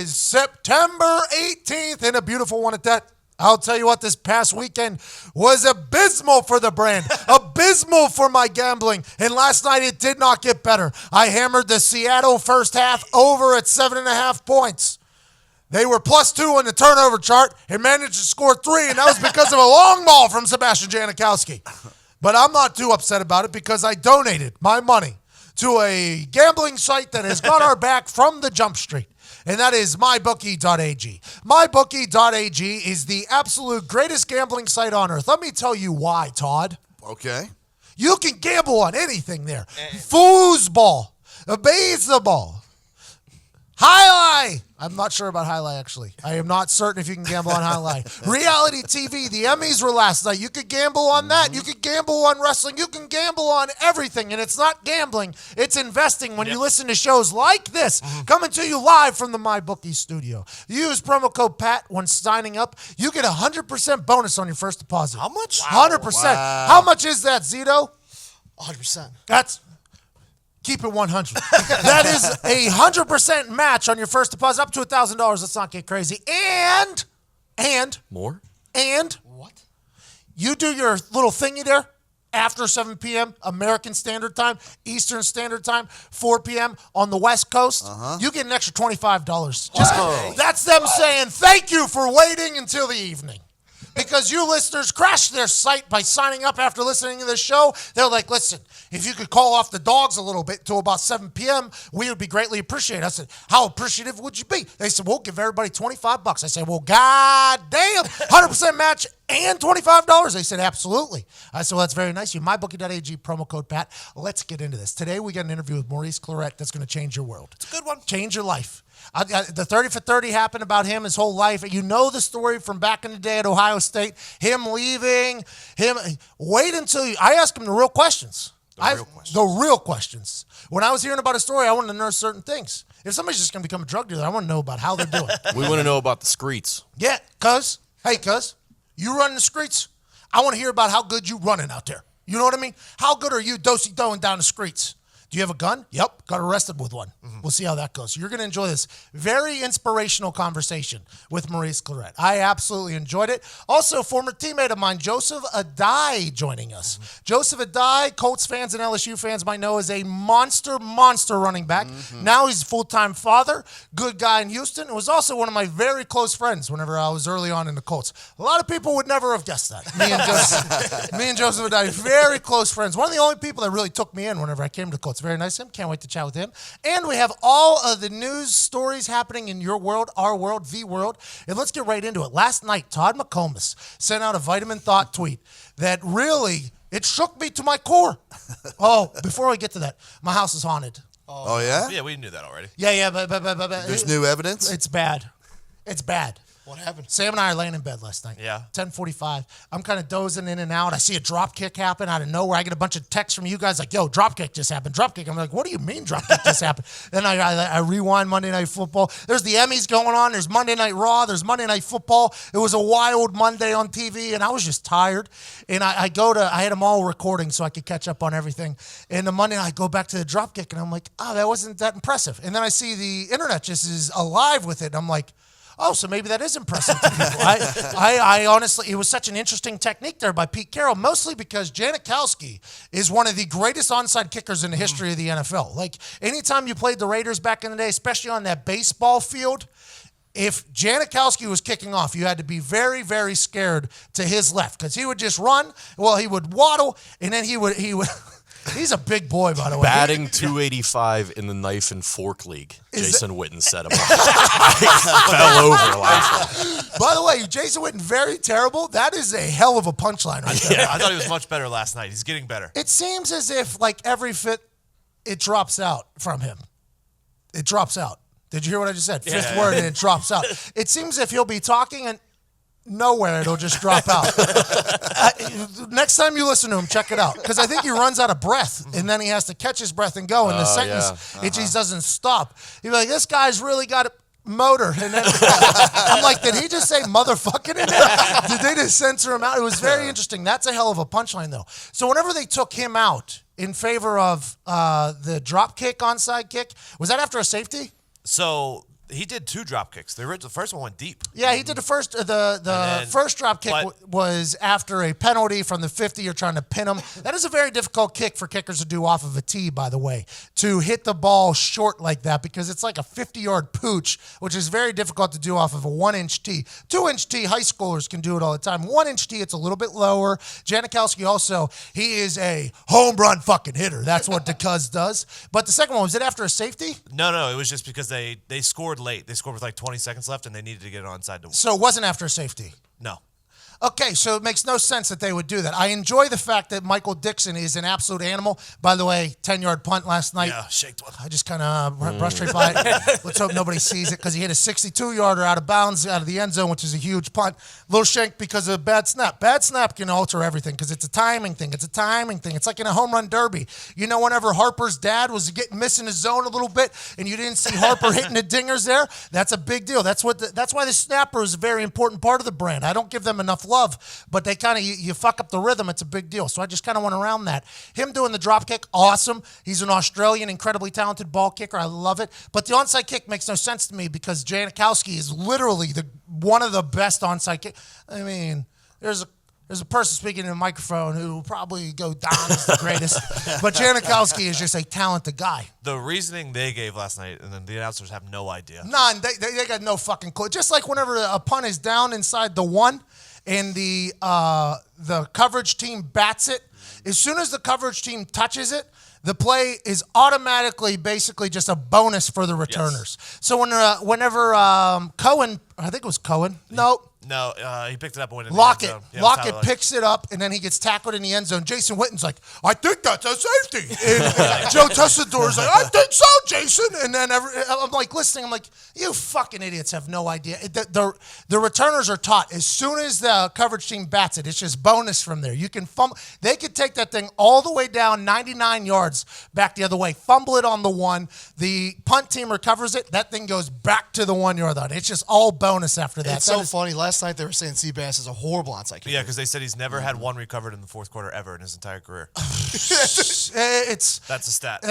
is September 18th, and a beautiful one at that. I'll tell you what, this past weekend was abysmal for the brand, abysmal for my gambling, and last night it did not get better. I hammered the Seattle first half over at 7.5 points. They were +2 on the turnover chart and managed to score 3, and that was because of a long ball from Sebastian Janikowski. But I'm not too upset about it because I donated my money to a gambling site that has got our back from the jump street. And that is mybookie.ag. Mybookie.ag is the absolute greatest gambling site on earth. Let me tell you why, Todd. Okay. You can gamble on anything there. Foosball, baseball, highlight. I'm not sure about highlight, actually. I am not certain if you can gamble on highlight. Reality TV, the Emmys were last night. You could gamble on that. You could gamble on wrestling. You can gamble on everything. And it's not gambling. It's investing when you listen to shows like this, coming to you live from the MyBookie studio. Use promo code PAT when signing up. You get 100% bonus on your first deposit. How much? 100%. Wow. How much is that, Zito? 100%. That's... Keep it 100. That is a 100% match on your first deposit, up to $1,000. Let's not get crazy. And more. And What? you do your little thingy there after 7 p.m. American Standard Time, Eastern Standard Time, 4 p.m. on the West Coast. You get an extra $25. That's them saying thank you for waiting until the evening. Because you listeners crashed their site by signing up after listening to this show. They're like, listen, if you could call off the dogs a little bit to about 7 p.m., we would be greatly appreciated. I said, how appreciative would you be? They said, we'll give everybody $25. I said, well, goddamn, 100% match and $25. They said, absolutely. I said, well, that's very nice. You mybookie.ag, promo code PAT. Let's get into this. Today, we got an interview with Maurice Clarett that's going to change your world. It's a good one. Change your life. The 30 for 30 happened about him his whole life. You know the story from back in the day at Ohio State. Him leaving. Wait until you... I asked him the real questions. The real questions. When I was hearing about his story, I wanted to know certain things. If somebody's just going to become a drug dealer, I want to know about how they're doing. We want to know about the streets. Yeah, cuz, you running the streets? I want to hear about how good you running out there. You know what I mean? How good are you do-si-doing down the streets? Do you have a gun? Yep, got arrested with one. We'll see how that goes. You're going to enjoy this very inspirational conversation with Maurice Clarett. I absolutely enjoyed it. Also, former teammate of mine, Joseph Addai, joining us. Joseph Addai, Colts fans and LSU fans might know, is a monster running back. Now he's a full-time father, good guy in Houston, and was also one of my very close friends whenever I was early on in the Colts. A lot of people would never have guessed that. Me and Joseph Addai, very close friends. One of the only people that really took me in whenever I came to the Colts. Very nice of him. Can't wait to chat with him. And we have all of the news stories happening in your world, our world, the world. And let's get right into it. Last night, Todd McComas sent out a Vitamin Thought tweet that really, it shook me to my core. Oh, before we get to that, my house is haunted. Oh, yeah? Yeah, we knew that already. Yeah, but There's new evidence? It's bad. It's bad. What happened? Sam and I are laying in bed last night. Yeah. 10:45. I'm kind of dozing in and out. I see a drop kick happen out of nowhere. I get a bunch of texts from you guys like, yo, drop kick just happened. Drop kick. I'm like, what do you mean drop kick just happened? Then I rewind Monday Night Football. There's the Emmys going on. There's Monday Night Raw. There's Monday Night Football. It was a wild Monday on TV, and I was just tired. And I had them all recording so I could catch up on everything. And the Monday night, I go back to the drop kick, and I'm like, oh, that wasn't that impressive. And then I see the internet just is alive with it. And I'm like, oh, so maybe that is impressive to people. I honestly, it was such an interesting technique there by Pete Carroll, mostly because Janikowski is one of the greatest onside kickers in the history of the NFL. Like, anytime you played the Raiders back in the day, especially on that baseball field, if Janikowski was kicking off, you had to be very, very scared to his left because he would just run. Well, he would waddle, and then he would. He's a big boy, by the way. Batting 285 in the knife and fork league. Jason Witten set him up. I fell over last night. By the way, Jason Witten, very terrible. That is a hell of a punchline right there. Yeah, I thought he was much better last night. He's getting better. It seems as if, like, every fit, it drops out from him. It drops out. Did you hear what I just said? Fifth word, and it drops out. It seems as if he'll be talking and nowhere it'll just drop out. Next time you listen to him, check it out. Because I think he runs out of breath, and then he has to catch his breath and go, and the sentence, it just doesn't stop. He'll be like, this guy's really got a motor. And then I'm like, did he just say motherfucking in there? Did they just censor him out? It was very interesting. That's a hell of a punchline, though. So whenever they took him out in favor of the drop kick, onside kick, was that after a safety? So he did 2 drop kicks. The first one went deep. Yeah, he did the first. The first drop kick was after a penalty from the 50. You're trying to pin him. That is a very difficult kick for kickers to do off of a tee, by the way, to hit the ball short like that because it's like a 50-yard pooch, which is very difficult to do off of a 1-inch tee. 2-inch tee, high schoolers can do it all the time. 1-inch tee, it's a little bit lower. Janikowski also, he is a home run fucking hitter. That's what DeCuz does. But the second one, was it after a safety? No, it was just because they scored late. They scored with like 20 seconds left, and they needed to get it onside. So it wasn't after a safety? No. Okay, so it makes no sense that they would do that. I enjoy the fact that Michael Dixon is an absolute animal. By the way, 10-yard punt last night. Yeah, shaked one. I just kind of brushed right by it. Let's hope nobody sees it because he hit a 62-yarder out of bounds out of the end zone, which is a huge punt. Little shank because of a bad snap. Bad snap can alter everything because it's a timing thing. It's like in a home run derby. You know, whenever Harper's dad was missing his zone a little bit and you didn't see Harper hitting the dingers there, that's a big deal. That's why the snapper is a very important part of the brand. I don't give them enough love, but they kind of, you fuck up the rhythm, it's a big deal. So I just kind of went around that. Him doing the drop kick, awesome. He's an Australian, incredibly talented ball kicker. I love it. But the onside kick makes no sense to me because Janikowski is literally one of the best onside kick. I mean, there's a person speaking in a microphone who will probably go down as the greatest, but Janikowski is just a talented guy. The reasoning they gave last night, and then the announcers have no idea. None. They got no fucking clue. Just like whenever a punt is down inside the 1 and the coverage team bats it, as soon as the coverage team touches it, the play is automatically basically just a bonus for the returners. Yes. So whenever Cohen, I think it was Cohen. No, he picked it up and went in Lockett. the end zone. Yeah, Lockett picks it up, and then he gets tackled in the end zone. Jason Witten's like, I think that's a safety. And Joe Tessador's like, I think so, Jason. And then I'm like listening. I'm like, you fucking idiots have no idea. The returners are taught as soon as the coverage team bats it, it's just bonus from there. You can fumble. They could take that thing all the way down 99 yards back the other way, fumble it on the 1. The punt team recovers it. That thing goes back to the 1 yard line. It's just all bonus after that. It's so funny. Last night they were saying Seabass is a horrible onside kicker. Yeah, because they said he's never had one recovered in the fourth quarter ever in his entire career. That's a stat.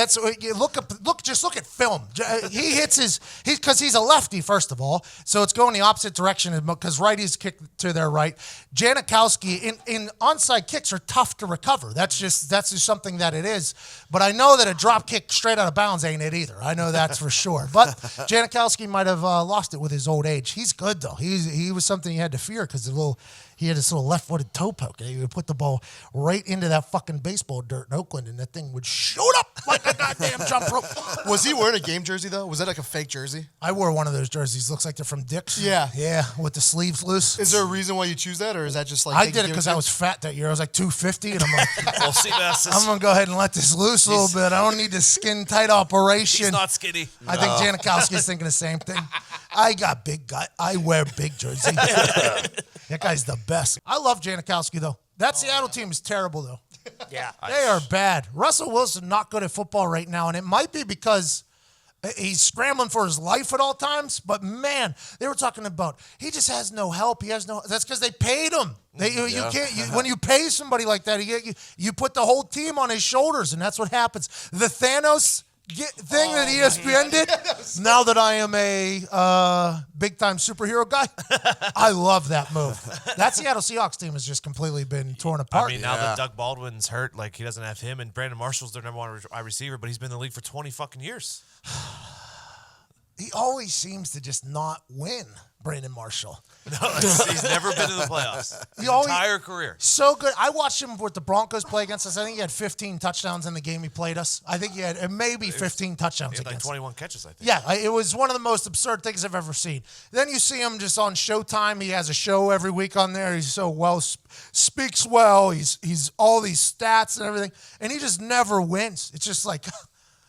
Just look at film. He hits because he's a lefty first of all, so it's going the opposite direction because righties kick to their right. Janikowski in onside kicks are tough to recover. That's just something that it is. But I know that a drop kick straight out of bounds ain't it either. I know that's for sure. But Janikowski might have lost it with his old age. He's good though. He was something you had to fear because he had this little left-footed toe poke. He would put the ball right into that fucking baseball dirt in Oakland, and that thing would shoot up like a goddamn jump rope. Was he wearing a game jersey, though? Was that like a fake jersey? I wore one of those jerseys. Looks like they're from Dick's. Yeah. Yeah, with the sleeves loose. Is there a reason why you choose that, or is that just like... I did it because I was fat that year. I was like 250, and I'm like, well, see, I'm going to go ahead and let this loose a little bit. I don't need the skin-tight operation. He's not skinny. I think Janikowski's thinking the same thing. I got big guy. I wear big jersey. That guy's the best. I love Janikowski, though. That Seattle team is terrible, though. Yeah. They are bad. Russell Wilson not good at football right now, and it might be because he's scrambling for his life at all times. But, man, they were talking about he just has no help. That's because they paid him. You can't. When you pay somebody like that, you put the whole team on his shoulders, and that's what happens. The Thanos thing that ESPN did, now that I am a big-time superhero guy, I love that move. That Seattle Seahawks team has just completely been torn apart. I mean, now that Doug Baldwin's hurt, like he doesn't have him, and Brandon Marshall's their number 1 wide receiver, but he's been in the league for 20 fucking years. He always seems to just not win, Brandon Marshall. No, he's never been to the playoffs. His entire career. So good. I watched him with the Broncos play against us. I think he had 15 touchdowns in the game he played us. I think he had maybe 15 touchdowns he had against like 21 catches, I think. Yeah, it was one of the most absurd things I've ever seen. Then you see him just on Showtime. He has a show every week on there. He's so well, speaks well. He's all these stats and everything, and he just never wins. It's just like...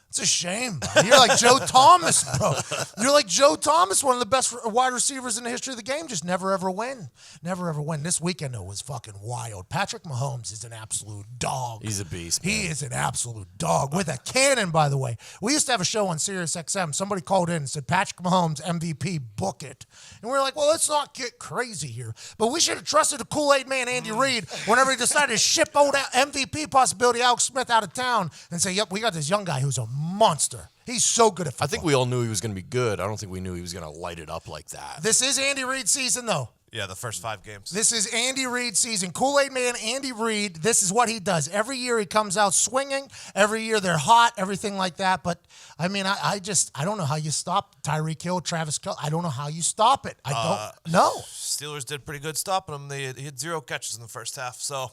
It's a shame, bro. You're like Joe Thomas, bro. You're like Joe Thomas, one of the best wide receivers in the history of the game. Just never, ever win. Never, ever win. This weekend, though, was fucking wild. Patrick Mahomes is an absolute dog. He's a beast, man. He is an absolute dog with a cannon, by the way. We used to have a show on Sirius XM. Somebody called in and said, Patrick Mahomes, MVP, book it. And we were like, well, let's not get crazy here. But we should have trusted the Kool-Aid man, Andy Reid, whenever he decided to ship old MVP possibility Alex Smith out of town and say, yep, we got this young guy who's a monster. He's so good at football. I think we all knew he was going to be good. I don't think we knew he was going to light it up like that. This is Andy Reid season, though. Yeah, the first 5 games. This is Andy Reid season. Kool-Aid man Andy Reid, this is what he does. Every year he comes out swinging. Every year they're hot, everything like that. But, I mean, I don't know how you stop Tyreek Hill, Travis Kelce. I don't know how you stop it. I don't know. Steelers did pretty good stopping him. He had 0 catches in the first half, so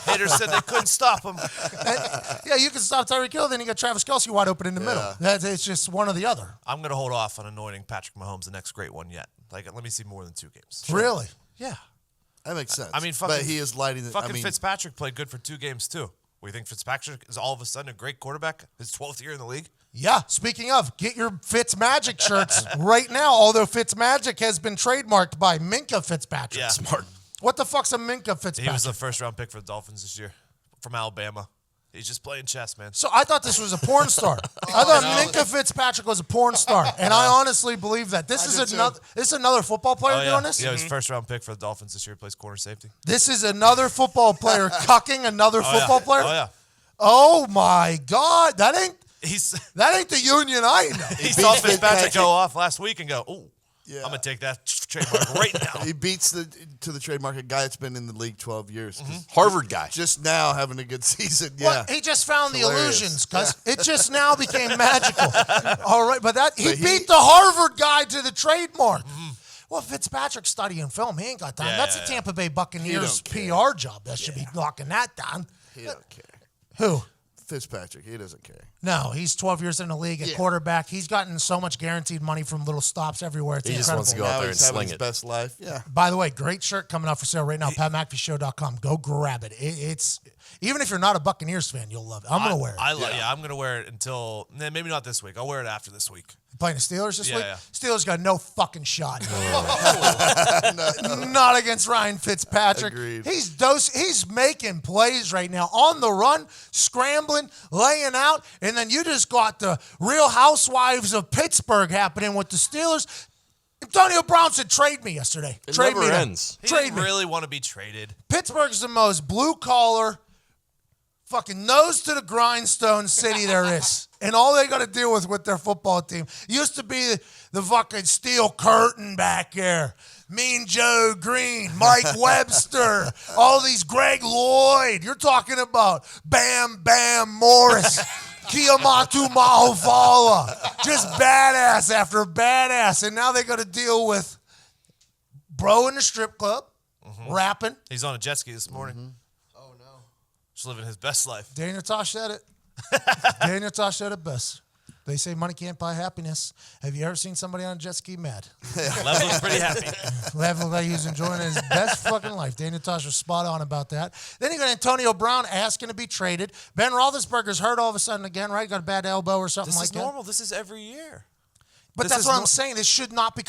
haters said they couldn't stop him. Yeah, you can stop Tyreek Hill, then you got Travis Kelce wide open in the middle. It's just one or the other. I'm going to hold off on anointing Patrick Mahomes the next great one yet. Like, let me see more than 2 games. Really? Yeah. That makes sense. I mean, but he is lighting the. Fucking Fitzpatrick played good for 2 games, too. We think Fitzpatrick is all of a sudden a great quarterback? His 12th year in the league? Yeah, speaking of, get your Fitz Magic shirts right now, although Fitz Magic has been trademarked by Minka Fitzpatrick. Yeah. Smart. What the fuck's a Minka Fitzpatrick? He was the first-round pick for the Dolphins this year from Alabama. He's just playing chess, man. So I thought this was a porn star. I thought Minka Fitzpatrick was a porn star, and I honestly believe that. This is another football player doing this? Yeah, he was first-round pick for the Dolphins this year. He plays corner safety. This is another football player cucking another football player? Oh, yeah. Oh, my God. That ain't He the union I know. saw Fitzpatrick go off last week and go, ooh, Yeah. I'm going to take that trademark right now. He beats the trademark a guy that's been in the league 12 years. Harvard guy. Just now having a good season. Well, Yeah. he just found the Hilarious. illusions because it just now became magical. All right, but he beat the Harvard guy to the trademark. Well, Fitzpatrick's studying film. He ain't got time. Yeah, That's yeah, a Tampa Bay Buccaneers don't PR job. That should be locking that down. He don't care. Who? Fitzpatrick, he doesn't care. No, he's 12 years in the league at quarterback. He's gotten so much guaranteed money from little stops everywhere. It's He just incredible. wants to go out Now there he's and having sling his it. best life. Yeah. By the way, great shirt coming out for sale right now. PatMcAfeeShow.com. Go grab it. It's even if you're not a Buccaneers fan, you'll love it. I'm gonna wear it. I'm gonna wear it until maybe not this week. I'll wear it after this week. Playing the Steelers this week? Yeah. Steelers got no fucking shot. Not against Ryan Fitzpatrick. Agreed. He's making plays right now on the run, scrambling, laying out, and then you just got the Real Housewives of Pittsburgh happening with the Steelers. Antonio Brown said, trade me yesterday. It Trade never me. ends. He Trade didn't me. really want to be traded. Pittsburgh's the most blue-collar, fucking nose to the grindstone city there is. And all they got to deal with their football team used to be the fucking steel curtain back there. Mean Joe Green, Mike Webster, all these Greg Lloyd. You're talking about Bam Bam Morris, Kiamatu Mahovala. Just badass after badass. And now they got to deal with bro in the strip club, rapping. He's on a jet ski this morning. Oh no, just living his best life. Daniel Tosh said it. Daniel Tosh said it best. They say money can't buy happiness. Have you ever seen somebody on a jet ski mad? Lev looks pretty happy. Lev looked like he was enjoying his best fucking life. Daniel Tosh was spot on about that. Then you got Antonio Brown asking to be traded. Ben Roethlisberger's hurt all of a sudden again, right? Got a bad elbow or something This like is that. normal. This is every year. But This that's is what I'm saying. This should not be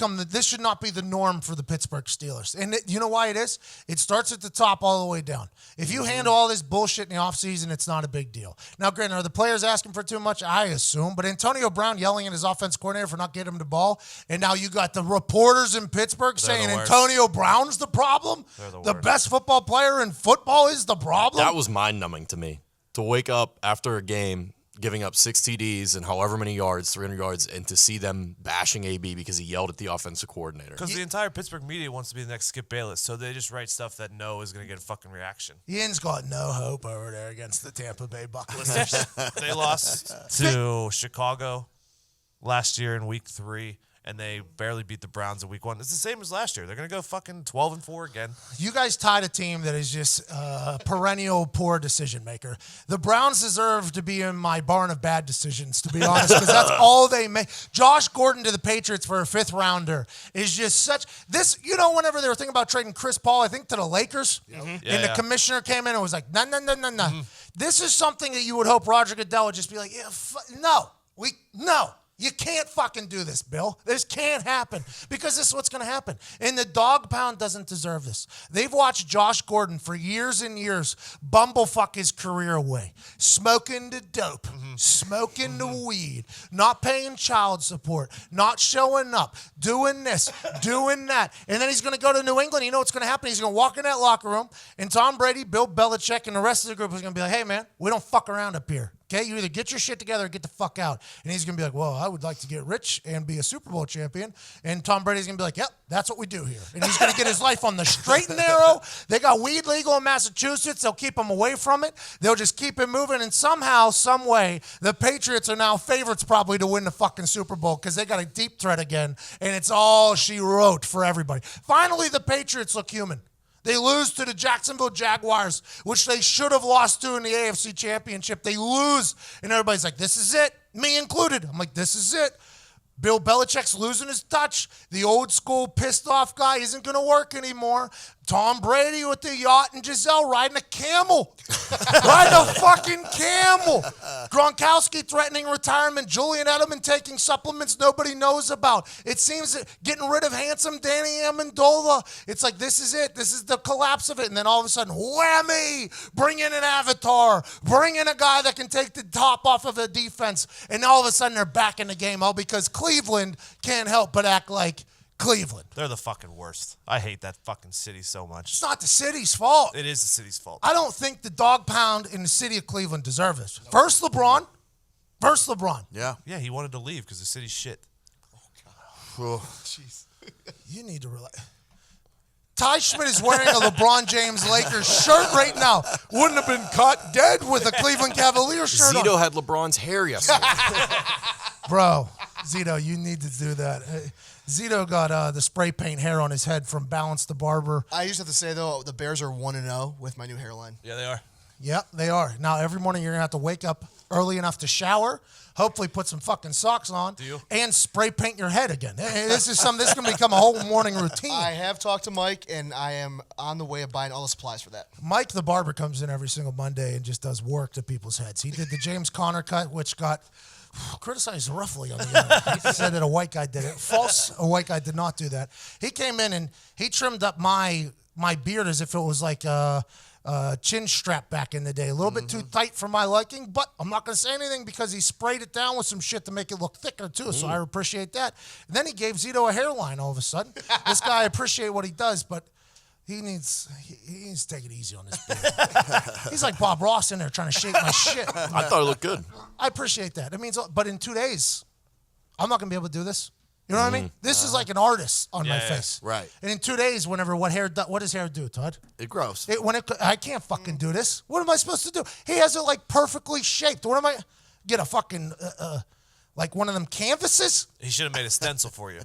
the norm for the Pittsburgh Steelers. And you know why it is? It starts at the top all the way down. If you handle all this bullshit in the offseason, it's not a big deal. Now, granted, are the players asking for too much? I assume. But Antonio Brown yelling at his offense coordinator for not getting him the ball, and now you got the reporters in Pittsburgh saying the worst. Antonio Brown's the problem? They're the The worst. best football player in football is the problem? That was mind-numbing to me. To wake up after a game, giving up 6 TDs and however many yards, 300 yards, and to see them bashing AB because he yelled at the offensive coordinator. Because the entire Pittsburgh media wants to be the next Skip Bayless, so they just write stuff that no is going to get a fucking reaction. Ian's got no hope over there against the Tampa Bay Buccaneers. They lost to Chicago last year in week 3, and they barely beat the Browns in week 1. It's the same as last year. They're going to go fucking 12-4 again. You guys tied a team that is just perennial poor decision maker. The Browns deserve to be in my barn of bad decisions, to be honest, because that's all they make. Josh Gordon to the Patriots for a 5th rounder is just such this. You know, whenever they were thinking about trading Chris Paul, I think to the Lakers, and the commissioner came in and was like, no. This is something that you would hope Roger Goodell would just be like, no. You can't fucking do this, Bill. This can't happen because this is what's going to happen. And the dog pound doesn't deserve this. They've watched Josh Gordon for years and years bumblefuck his career away, smoking the dope, smoking the weed, not paying child support, not showing up, doing this, doing that. And then he's going to go to New England. You know what's going to happen? He's going to walk in that locker room, and Tom Brady, Bill Belichick, and the rest of the group is going to be like, hey, man, we don't fuck around up here. Okay, you either get your shit together or get the fuck out. And he's going to be like, well, I would like to get rich and be a Super Bowl champion. And Tom Brady's going to be like, yep, that's what we do here. And he's going to get his life on the straight and narrow. They got weed legal in Massachusetts. They'll keep him away from it. They'll just keep him moving. And somehow, some way, the Patriots are now favorites probably to win the fucking Super Bowl because they got a deep threat again. And it's all she wrote for everybody. Finally, the Patriots look human. They lose to the Jacksonville Jaguars, which they should have lost to in the AFC Championship. They lose, and everybody's like, this is it, me included. I'm like, this is it. Bill Belichick's losing his touch. The old school pissed off guy isn't going to work anymore. Tom Brady with the yacht and Giselle riding a camel. Riding a fucking camel. Gronkowski threatening retirement. Julian Edelman taking supplements nobody knows about. It seems that getting rid of handsome Danny Amendola. It's like, this is it. This is the collapse of it. And then all of a sudden, whammy! Bring in an avatar. Bring in a guy that can take the top off of a defense. And all of a sudden, they're back in the game. All because Cleveland can't help but act like Cleveland. They're the fucking worst. I hate that fucking city so much. It's not the city's fault. It is the city's fault. I don't think the dog pound in the city of Cleveland deserve this. First LeBron. Yeah. Yeah, he wanted to leave because the city's shit. Oh, Jeez. You need to relax. Ty Schmidt is wearing a LeBron James Lakers shirt right now. Wouldn't have been caught dead with a Cleveland Cavaliers shirt Zito on. had LeBron's hair yesterday. Bro, Zito, you need to do that. Zito got the spray paint hair on his head from Balance the Barber. I used to have to say, though, the Bears are 1-0 with my new hairline. Yeah, they are. Yep, they are. Now, every morning you're going to have to wake up early enough to shower, hopefully put some fucking socks on, and spray paint your head again. This is going to become a whole morning routine. I have talked to Mike, and I am on the way of buying all the supplies for that. Mike the barber comes in every single Monday and just does work to people's heads. He did the James Conner cut, which got criticized roughly on the internet. He said that a white guy did it. False, a white guy did not do that. He came in and he trimmed up my beard as if it was like a chin strap back in the day. A little bit too tight for my liking, but I'm not going to say anything because he sprayed it down with some shit to make it look thicker too, so I appreciate that. And then he gave Zito a hairline all of a sudden. This guy, I appreciate what he does, but he needs to take it easy on this beard. He's like Bob Ross in there trying to shape my shit. I thought it looked good. I appreciate that. It means, but in 2 days, I'm not going to be able to do this. You know what I mean? This is like an artist on my face. Right. And in 2 days, what does hair do, Todd? It grows. I can't fucking do this. What am I supposed to do? He has it like perfectly shaped. What am I? Get a fucking, like one of them canvases? He should have made a stencil for you.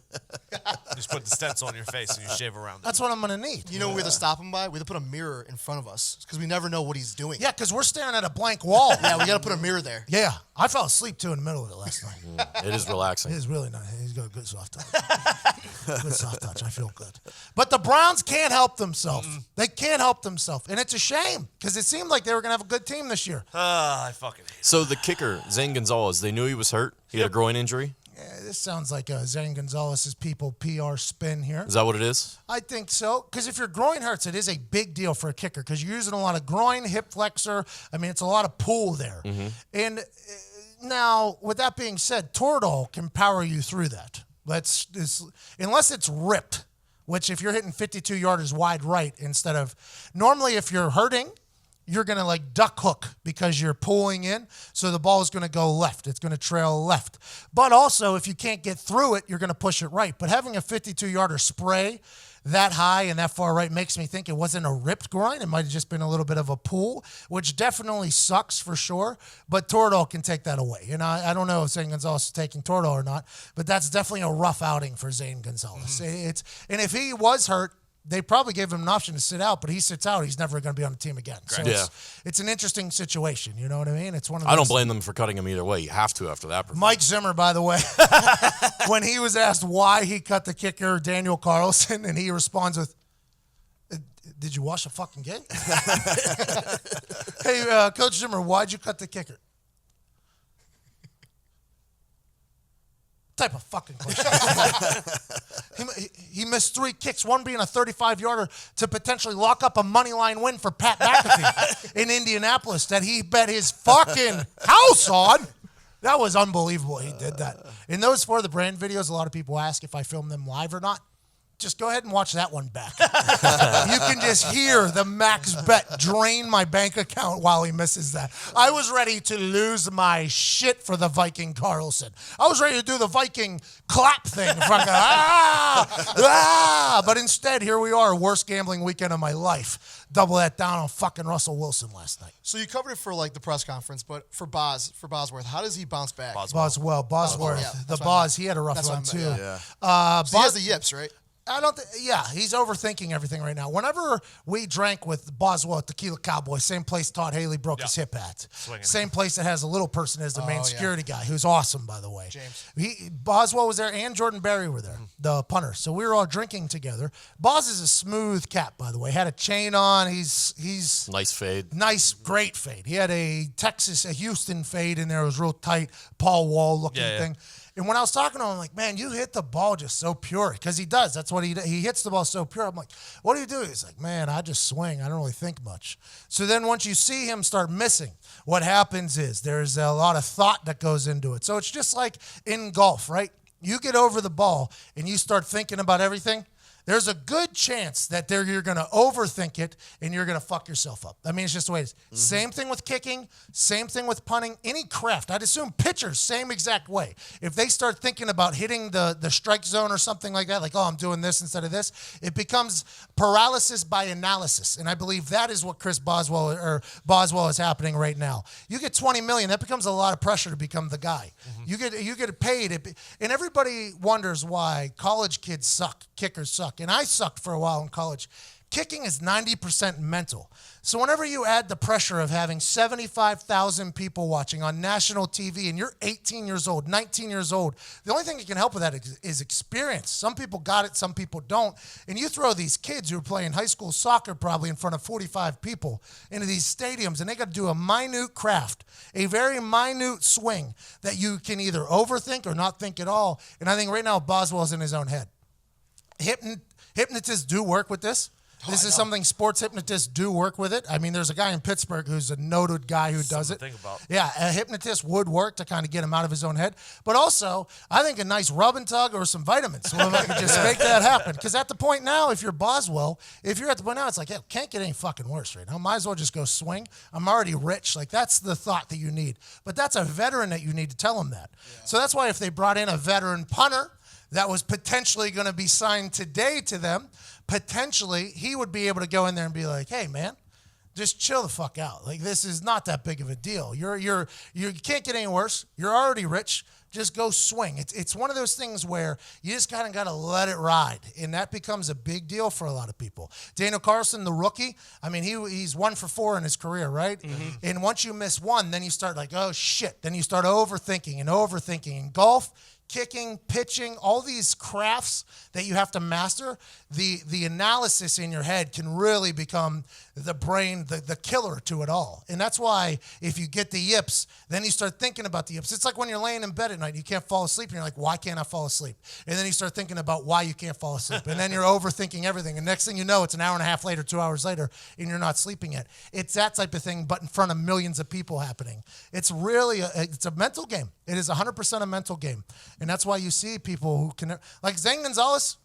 Just put the stencil on your face and you shave around it. That's what I'm going to need. You know what we have to stop him by? We have to put a mirror in front of us because we never know what he's doing. Yeah, because we're staring at a blank wall. Yeah, we got to put a mirror there. Yeah. I fell asleep, too, in the middle of it last night. It is relaxing. It is really nice. He's got a good soft touch. Good soft touch. I feel good. But the Browns can't help themselves. They can't help themselves. And it's a shame because it seemed like they were going to have a good team this year. I fucking hate it. So the kicker, Zane Gonzalez, they knew he was hurt. He had a groin injury. Yeah, this sounds like Zane Gonzalez's people PR spin here. Is that what it is? I think so. Because if your groin hurts, it is a big deal for a kicker because you're using a lot of groin, hip flexor. I mean, it's a lot of pull there. And now, with that being said, Toradol can power you through that. Unless it's ripped, which if you're hitting 52 yarders wide right instead of normally if you're hurting, you're going to like duck hook because you're pulling in. So the ball is going to go left. It's going to trail left. But also if you can't get through it, you're going to push it right. But having a 52 yarder spray that high and that far right makes me think it wasn't a ripped groin. It might have just been a little bit of a pull, which definitely sucks for sure. But Toradol can take that away. And I don't know if Zane Gonzalez is taking Toradol or not, but that's definitely a rough outing for Zane Gonzalez. And if he was hurt, they probably gave him an option to sit out, but he sits out, he's never going to be on the team again. So it's an interesting situation. You know what I mean? It's one of those. I don't blame them for cutting him either way. You have to after that performance. Mike Zimmer, by the way, when he was asked why he cut the kicker, Daniel Carlson, and he responds with, did you watch the fucking game? Hey, Coach Zimmer, why'd you cut the kicker? Type of fucking question. He missed 3 kicks, one being a 35-yarder to potentially lock up a money line win for Pat McAfee in Indianapolis that he bet his fucking house on. That was unbelievable he did that. In those For the Brand videos, a lot of people ask if I filmed them live or not. just go ahead and watch that one back. You can just hear the max bet drain my bank account while he misses that. I was ready to lose my shit for the Viking Carlson. I was ready to do the Viking clap thing. But instead, here we are, worst gambling weekend of my life. Double that down on fucking Russell Wilson last night. So you covered it for like the press conference, but for Bosworth, how does he bounce back? Bosworth, yeah, the Boz, he had a rough that's run what I too. meant, Boz, So he has the yips, right? I don't. He's overthinking everything right now. Whenever we drank with Boswell at Tequila Cowboy, same place Todd Haley broke his hip at, same place that has a little person as the main security guy, who's awesome, by the way. James. Boswell was there, and Jordan Berry were there, the punter. So we were all drinking together. Boz is a smooth cat, by the way. Had a chain on. He's Nice fade. nice, great fade. He had a Houston fade in there. It was real tight, Paul Wall looking thing. And when I was talking to him, I'm like, man, you hit the ball just so pure. Because he does. That's what he hits the ball so pure. I'm like, what do you do? He's like, man, I just swing. I don't really think much. So then once you see him start missing, what happens is there's a lot of thought that goes into it. So it's just like in golf, right? You get over the ball and you start thinking about everything. There's a good chance that you're going to overthink it and you're going to fuck yourself up. I mean, it's just the way it is. Mm-hmm. Same thing with kicking, same thing with punting, any craft. I'd assume pitchers, same exact way. If they start thinking about hitting the strike zone or something like that, like, oh, I'm doing this instead of this, it becomes paralysis by analysis. And I believe that is what Boswell is happening right now. You get $20 million, that becomes a lot of pressure to become the guy. Mm-hmm. You get paid. And everybody wonders why college kids suck, kickers suck. And I sucked for a while in college. Kicking is 90% mental. So whenever you add the pressure of having 75,000 people watching on national TV and you're 18 years old, 19 years old, the only thing that can help with that is experience. Some people got it, some people don't. And you throw these kids who are playing high school soccer probably in front of 45 people into these stadiums, and they got to do a minute craft, a very minute swing that you can either overthink or not think at all. And I think right now Boswell's in his own head. Hypnotists do work with this. This is something sports hypnotists do work with it. I mean, there's a guy in Pittsburgh who's a noted guy who does it. Think about. Yeah, a hypnotist would work to kind of get him out of his own head. But also, I think a nice rub and tug or some vitamins will just make that happen. Because at the point now, if you're Boswell, it's like, yeah, can't get any fucking worse right now. Might as well just go swing. I'm already rich. Like, that's the thought that you need. But that's a veteran that you need to tell him that. Yeah. So that's why if they brought in a veteran punter that was potentially going to be signed today to them, potentially he would be able to go in there and be like, hey, man, just chill the fuck out. Like, this is not that big of a deal. You can't get any worse. You're already rich. Just go swing. It's one of those things where you just kind of got to let it ride, and that becomes a big deal for a lot of people. Daniel Carlson, the rookie, I mean, he's 1 for 4 in his career, right? Mm-hmm. And once you miss one, then you start like, oh, shit. Then you start overthinking. In golf, kicking, pitching, all these crafts that you have to master, the analysis in your head can really become the brain, the killer to it all. And that's why if you get the yips, then you start thinking about the yips. It's like when you're laying in bed at night, you can't fall asleep, and you're like, why can't I fall asleep? And then you start thinking about why you can't fall asleep. And then you're overthinking everything. And next thing you know, it's an hour and a half later, 2 hours later, and you're not sleeping yet. It's that type of thing, but in front of millions of people happening. It's really, it's a mental game. It is 100% a mental game. And that's why you see people who can, like Zane Gonzalez,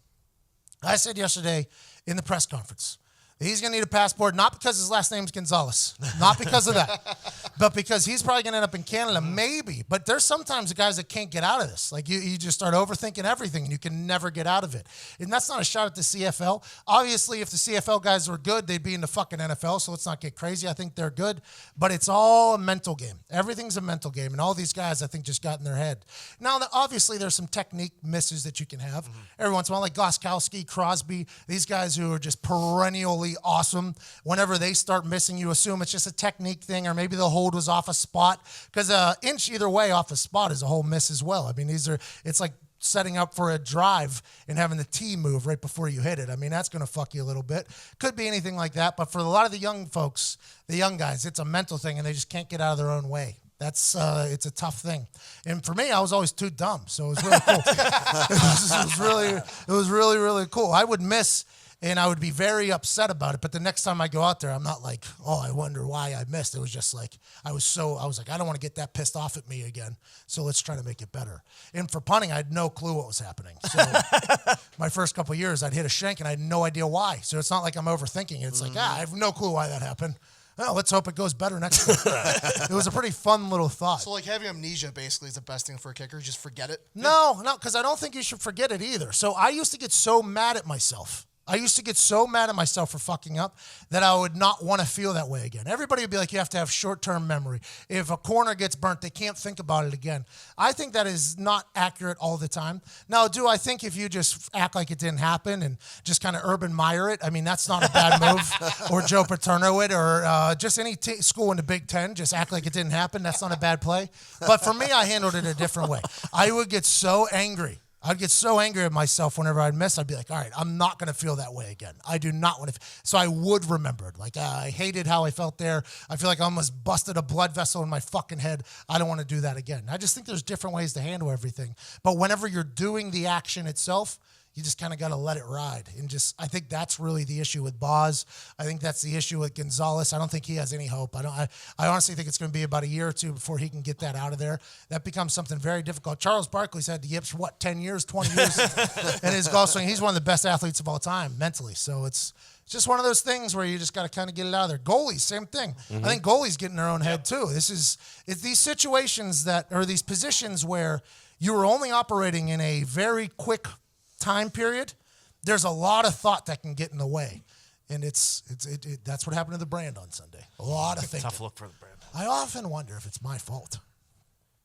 I said yesterday in the press conference, he's going to need a passport, not because his last name's Gonzalez, not because of that, but because he's probably going to end up in Canada, maybe. But there's sometimes the guys that can't get out of this. Like, you just start overthinking everything, and you can never get out of it. And that's not a shot at the CFL. Obviously, if the CFL guys were good, they'd be in the fucking NFL, so let's not get crazy. I think they're good. But it's all a mental game. Everything's a mental game, and all these guys, I think, just got in their head. Now, obviously, there's some technique misses that you can have. Every once in a while, like Gostkowski, Crosby, these guys who are just perennially awesome. Whenever they start missing, you assume it's just a technique thing, or maybe the hold was off a spot, because an inch either way off a spot is a whole miss as well. I mean, it's like setting up for a drive and having the tee move right before you hit it. I mean, that's going to fuck you a little bit. Could be anything like that, but for a lot of the young folks, the young guys, it's a mental thing, and they just can't get out of their own way. That's it's a tough thing, and for me, I was always too dumb, so it was really cool. It was really, really cool. I would miss And I would be very upset about it. But the next time I go out there, I'm not like, oh, I wonder why I missed. It was just like, I was like, I don't want to get that pissed off at me again. So let's try to make it better. And for punting, I had no clue what was happening. So my first couple of years, I'd hit a shank and I had no idea why. So it's not like I'm overthinking it. It's like, I have no clue why that happened. Oh, let's hope it goes better next time. It was a pretty fun little thought. So, like, having amnesia basically is the best thing for a kicker. Just forget it. No, because I don't think you should forget it either. So I used to get so mad at myself. For fucking up that I would not want to feel that way again. Everybody would be like, you have to have short-term memory. If a corner gets burnt, they can't think about it again. I think that is not accurate all the time. Now, do I think if you just act like it didn't happen and just kind of Urban Meyer it, I mean, that's not a bad move. Or Joe Paterno it, or just any school in the Big Ten, just act like it didn't happen. That's not a bad play. But for me, I handled it a different way. I would get so angry. I'd get so angry at myself whenever I'd miss. I'd be like, all right, I'm not going to feel that way again. I do not want to. So I would remember it. Like, I hated how I felt there. I feel like I almost busted a blood vessel in my fucking head. I don't want to do that again. I just think there's different ways to handle everything. But whenever you're doing the action itself, you just kind of got to let it ride. And I think that's really the issue with Boz. I think that's the issue with Gonzalez. I don't think he has any hope. I honestly think it's going to be about a year or two before he can get that out of there. That becomes something very difficult. Charles Barkley's had the yips for 10 years, 20 years in his golf swing. He's one of the best athletes of all time mentally. So it's just one of those things where you just got to kind of get it out of there. Goalies, same thing. I think goalies get in their own head too. It's these situations these positions where you are only operating in a very quick time period. There's a lot of thought that can get in the way, and that's what happened to the Brand on Sunday. A lot of thinking. Tough look for the Brand. I often wonder if it's my fault.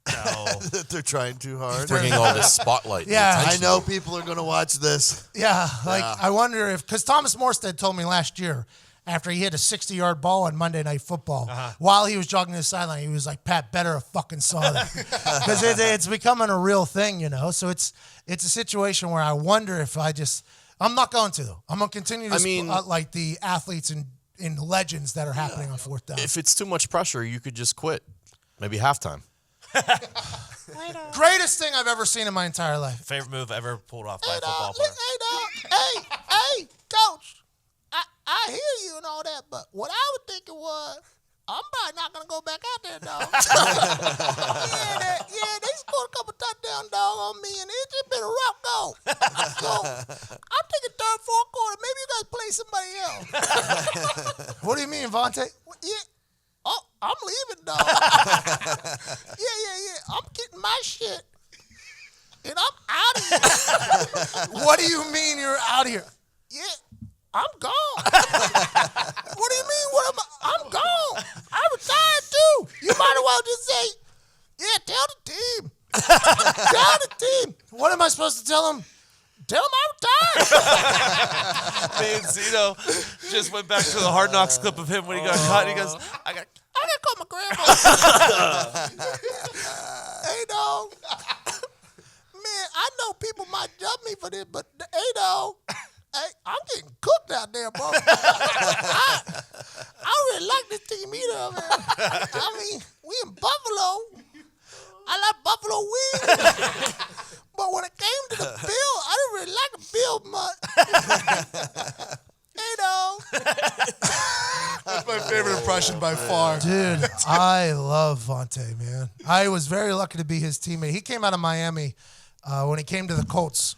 No. That they're trying too hard. Bringing all this spotlight. and Yeah. attention. I know people are going to watch this. Yeah, I wonder if, because Thomas Morstead told me last year after he hit a 60-yard ball on Monday Night Football, while he was jogging to the sideline, he was like, Pat, better have fucking saw that. Because it's becoming a real thing, So it's a situation where I wonder if I'm not going to, though. I'm going to continue to spotlight the athletes and legends that are happening on fourth down. If it's too much pressure, you could just quit. Maybe halftime. Greatest thing I've ever seen in my entire life. Favorite move ever pulled off by a football player. Hey, coach. I hear you and all that, but what I was thinking was, I'm probably not going to go back out there, dog. They scored a couple touchdowns, dog, on me, and it's just been a rough go. So, I'm thinking third, fourth quarter, maybe you guys play somebody else. What do you mean, Vontae? Yeah. Oh, I'm leaving, dog. Yeah. I'm getting my shit, and I'm out of here. What do you mean you're out of here? Yeah. I'm gone. What do you mean? I'm gone. I retired too. You might as well just say, yeah, tell the team. Tell the team. What am I supposed to tell them? Tell them I retired. Me and Zito just went back to the Hard Knocks clip of him when he got caught. And he goes, I got to call my grandma. Hey, dog. Man, I know people might judge me for this, but hey, dog. Hey, I'm getting cooked out there, bro. I really like this team either, man. I mean, we in Buffalo. I like Buffalo wings. But when it came to the Bill, I didn't really like the Bill much. Hey, dog. That's my favorite impression by far. Dude, I love Vontae, man. I was very lucky to be his teammate. He came out of Miami when he came to the Colts.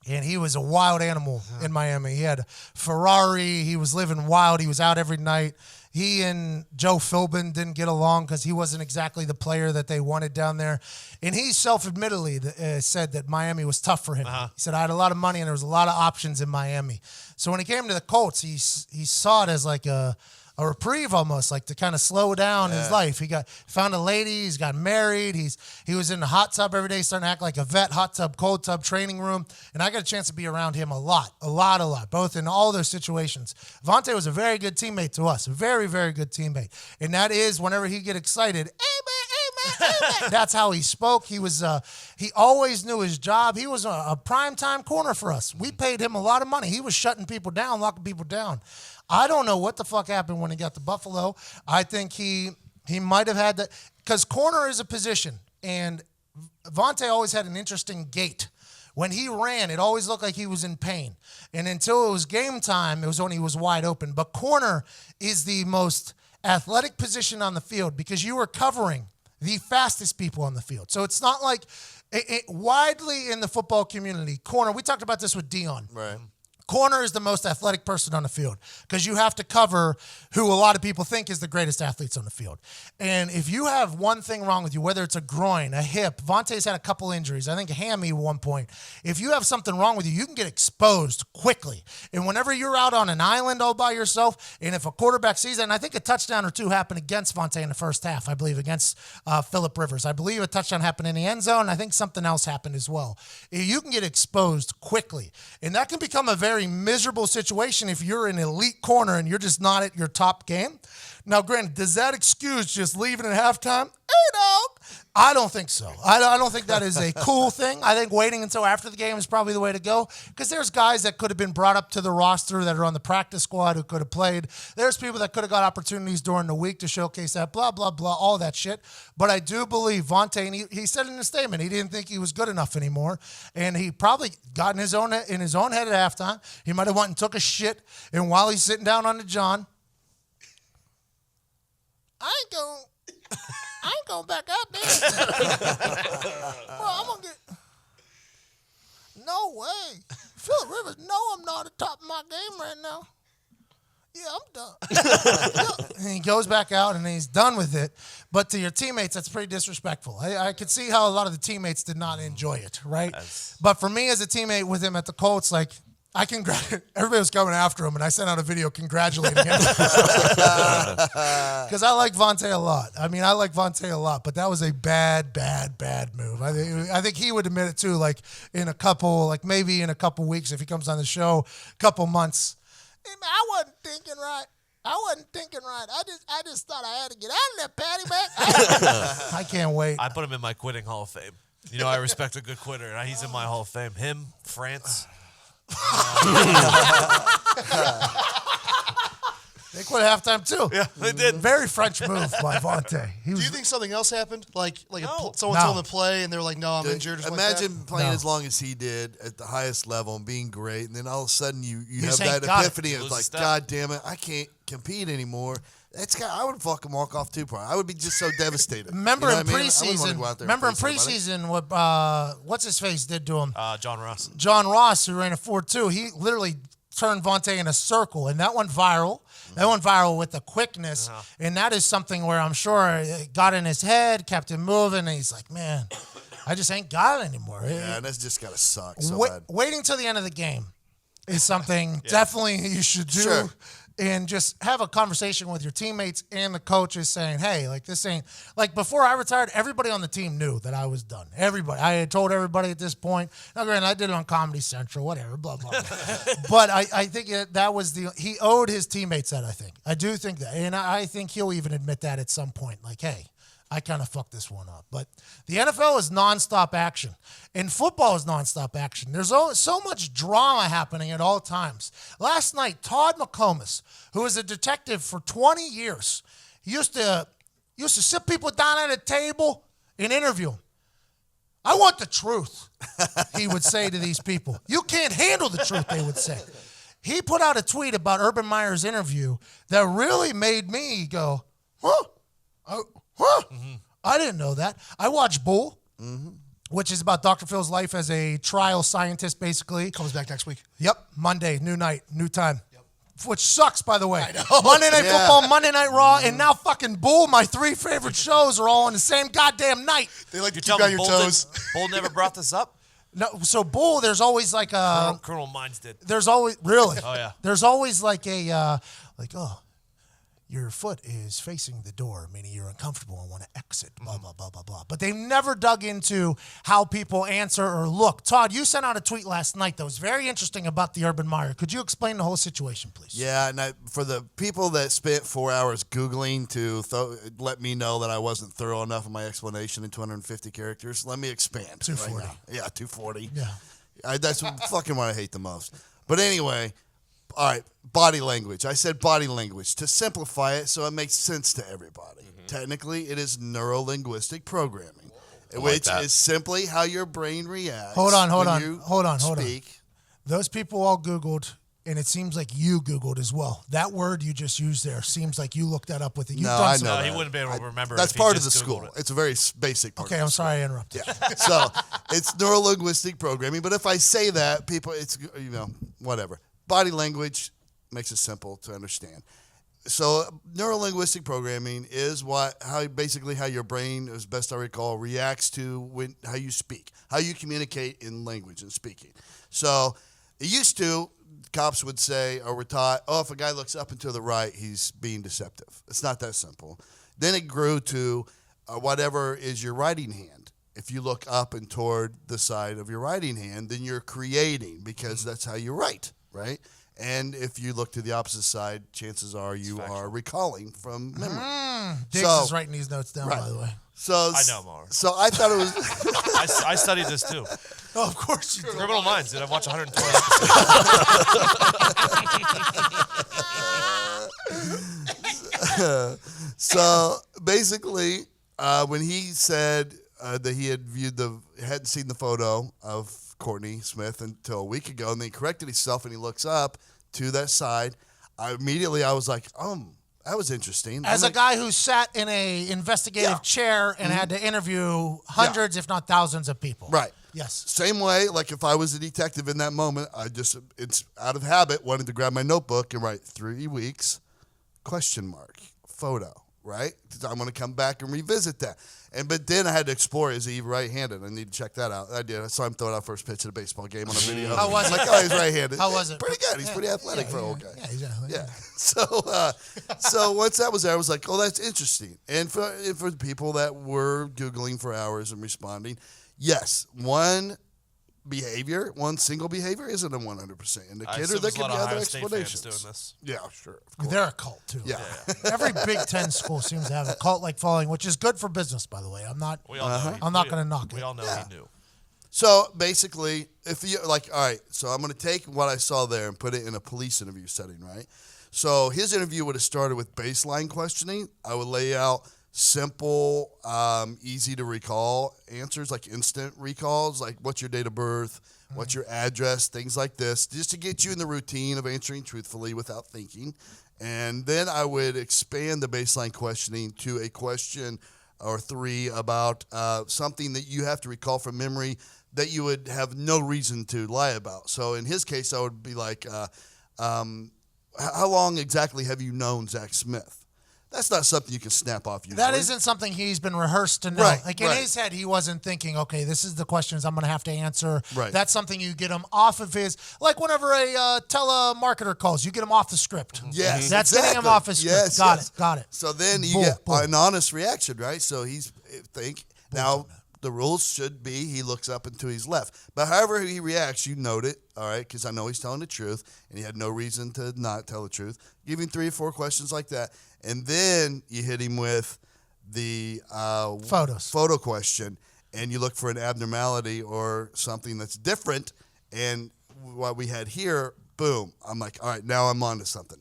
And he was a wild animal in Miami. He had a Ferrari. He was living wild. He was out every night. He and Joe Philbin didn't get along because he wasn't exactly the player that they wanted down there. And he self-admittedly said that Miami was tough for him. He said, I had a lot of money and there was a lot of options in Miami. So when he came to the Colts, he saw it as like a reprieve almost, like to kind of slow down his life. He found a lady, he's got married, he was in the hot tub every day, starting to act like a vet, hot tub, cold tub, training room, and I got a chance to be around him a lot, both in all those situations. Vontae was a very good teammate to us, a very, very good teammate, and that is whenever he get excited, hey man, that's how he spoke. He was, he always knew his job. He was a primetime corner for us. We paid him a lot of money. He was shutting people down, locking people down. I don't know what the fuck happened when he got to Buffalo. I think he might have had that, because corner is a position, and Vontae always had an interesting gait When he ran, it always looked like he was in pain. And until it was game time, it was when he was wide open. But corner is the most athletic position on the field because you are covering the fastest people on the field. So it's not like widely in the football community, corner, we talked about this with Dion. Right. Corner is the most athletic person on the field because you have to cover who a lot of people think is the greatest athletes on the field. And if you have one thing wrong with you, whether it's a groin, a hip, Vontae's had a couple injuries, I think a hammy at one point. If you have something wrong with you, you can get exposed quickly. And whenever you're out on an island all by yourself, and if a quarterback sees that, and I think a touchdown or two happened against Vontae in the first half, I believe, against Phillip Rivers. I believe a touchdown happened in the end zone. I think something else happened as well. You can get exposed quickly. And that can become a very miserable situation if you're an elite corner and you're just not at your top game. Now, granted, does that excuse just leaving at halftime? Hey, dog. I don't think so. I don't think that is a cool thing. I think waiting until after the game is probably the way to go because there's guys that could have been brought up to the roster that are on the practice squad who could have played. There's people that could have got opportunities during the week to showcase that, blah, blah, blah, all that shit. But I do believe Vontae, and he said in a statement, he didn't think he was good enough anymore. And he probably got in his own head at halftime. He might have went and took a shit. And while he's sitting down on the John, I ain't going back out there. Well, I'm going to get... No way. Phillip Rivers, no, I'm not at the top of my game right now. Yeah, I'm done. And he goes back out and he's done with it. But to your teammates, that's pretty disrespectful. I could see how a lot of the teammates did not enjoy it, right? But for me as a teammate with him at the Colts, like, everybody was coming after him, and I sent out a video congratulating him. Because I like Vontae a lot. I mean, I like Vontae a lot, but that was a bad, bad, bad move. I think he would admit it, too, maybe in a couple weeks if he comes on the show, couple months. Hey, man, I wasn't thinking right. I just thought I had to get out of that patty back. I can't wait. I put him in my quitting Hall of Fame. You know, I respect a good quitter, and he's in my Hall of Fame. Him, France. They quit at halftime too. Yeah, they did. Very French move by Vontae. Do you think something else happened? Someone No. told him to play, and they're like, "No, I'm injured." Or something Imagine like playing No. as long as he did at the highest level and being great, and then all of a sudden you have just that ain't got it. epiphany of Lose like, a step. God damn it, I can't compete anymore. I would fucking walk off too. Probably. I would be just so devastated. Remember You know in what I mean? I wouldn't wanna preseason? go out there and Remember in face somebody. preseason what what's his face did to him? John Ross. John Ross, who ran a 4.2, he literally turned Vontae in a circle, and that went viral. That went viral with the quickness, and that is something where I'm sure it got in his head, kept him moving, and he's like, man, I just ain't got it anymore. Yeah, and that's just gotta suck so bad. Waiting till the end of the game is something definitely you should do. Sure. And just have a conversation with your teammates and the coaches saying, hey, like this ain't, like before I retired, everybody on the team knew that I was done. Everybody. I had told everybody at this point. Now, granted, I did it on Comedy Central, whatever, blah, blah, blah. But I think that was he owed his teammates that, I think. I do think that. And I think he'll even admit that at some point. Like, hey, I kind of fucked this one up. But the NFL is nonstop action. And football is nonstop action. There's so much drama happening at all times. Last night, Todd McComas, who was a detective for 20 years, he used to sit people down at a table and interview them. I want the truth, he would say to these people. You can't handle the truth, they would say. He put out a tweet about Urban Meyer's interview that really made me go, huh? I didn't know that. I watched Bull, which is about Dr. Phil's life as a trial scientist, basically. that. Comes back next week. Yep, Monday, new night, new time. Which sucks, by the way. Monday Night Football, Monday Night Raw, and now fucking Bull, my three favorite shows, are all on the same goddamn night. They like to You keep tell you on me your Bull toes. Bull never brought this up? No, so Bull, there's always like a... Colonel Mines did. There's always... Really? Oh, yeah. There's always like a... your foot is facing the door, meaning you're uncomfortable and want to exit, blah, blah, blah, blah, blah. But they've never dug into how people answer or look. Todd, you sent out a tweet last night that was very interesting about the Urban Meyer. Could you explain the whole situation, please? Yeah, and for the people that spent 4 hours Googling to let me know that I wasn't thorough enough in my explanation in 250 characters, let me expand. 240. Right now. Yeah, 240. Yeah. That's fucking what I hate the most. But anyway, all right, body language. I said body language to simplify it so it makes sense to everybody. Technically, it is neuro-linguistic programming. which that. is simply how your brain reacts. Hold on. Speak. Those people all Googled, and it seems like you Googled as well. That word you just used there seems like you looked that up with it. You've No, done I some- know No, that. he wouldn't be able to remember. That's if he part of just the Googled school. it. It's a very basic part. Okay, of I'm the sorry I interrupted. Yeah. So it's neuro-linguistic programming. But if I say that, people, it's, whatever. Body language makes it simple to understand. So neuro-linguistic programming is how your brain, as best I recall, reacts to how you speak, how you communicate in language and speaking. So it used to, cops would say, or were taught, if a guy looks up and to the right, he's being deceptive. It's not that simple. Then it grew to whatever is your writing hand. If you look up and toward the side of your writing hand, then you're creating because that's how you write, right? And if you look to the opposite side, chances are you are recalling from memory. Diggs is writing these notes down, by the way. So I know, Maurice. So I thought it was. I studied this too. Oh, of course you did. Criminal Minds, dude. I've watched 120 episodes. So basically, when he said that he hadn't seen the photo of Courtney Smith until a week ago, and then he corrected himself and he looks up to that side, I was like, that was interesting. As a guy who sat in a investigative chair and had to interview hundreds, if not thousands, of people. Right. Yes. Same way, like if I was a detective in that moment, it's out of habit, wanted to grab my notebook and write 3 weeks, ? Photo, right? I'm going to come back and revisit that. But then I had to explore, is he right-handed? I need to check that out. I did. I saw him throw it out first pitch at a baseball game on a video. How was it? Like, he's right-handed. How was it? Pretty good. He's pretty athletic for an old guy. Yeah, exactly. Yeah. So once that was there, I was like, that's interesting. And for the people that were Googling for hours and responding, yes, one single behavior isn't a 100% indicator. There could be other explanations. Doing this. Yeah, sure. Of course. They're a cult, too. Yeah. Every Big Ten school seems to have a cult-like following, which is good for business, by the way. I'm not going to knock it. We all know he knew. So basically, if you all right, so I'm going to take what I saw there and put it in a police interview setting, right? So his interview would have started with baseline questioning. I would lay out simple, easy to recall answers, like instant recalls, like what's your date of birth, what's your address, things like this, just to get you in the routine of answering truthfully without thinking. And then I would expand the baseline questioning to a question or 3 about something that you have to recall from memory that you would have no reason to lie about. So in his case, I would be like, how long exactly have you known Zach Smith? That's not something you can snap off usually. That isn't something he's been rehearsed to know. Right, Like in his head, he wasn't thinking, okay, this is the questions I'm going to have to answer. Right. That's something you get him off of his, like whenever a telemarketer calls, you get him off the script. Yes, That's exactly. getting him off his script. Yes, Got yes. it. Got it. So then you Boom, get boom. an honest reaction, right? So now the rules should be he looks up and to his left. But however he reacts, you note it, all right, because I know he's telling the truth, and he had no reason to not tell the truth. Give him 3 or 4 questions like that, and then you hit him with the photo question, and you look for an abnormality or something that's different, and what we had here, boom, I'm like, all right, now I'm on to something.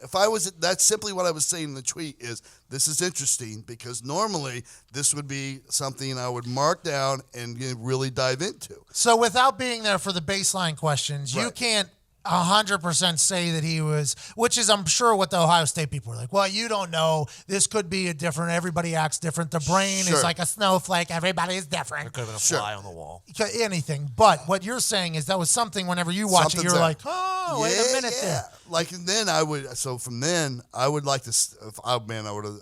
That's simply what I was saying in the tweet is, this is interesting because normally this would be something I would mark down and really dive into. So without being there for the baseline questions, you can't 100% say that he was, which is I'm sure what the Ohio State people are like, well, you don't know. This could be a different, everybody acts different. The brain is like a snowflake. Everybody is different. There could have been a fly on the wall. Anything. But what you're saying is that was something whenever you watch it, you're like, oh, wait a minute there. Like, and then I would like to,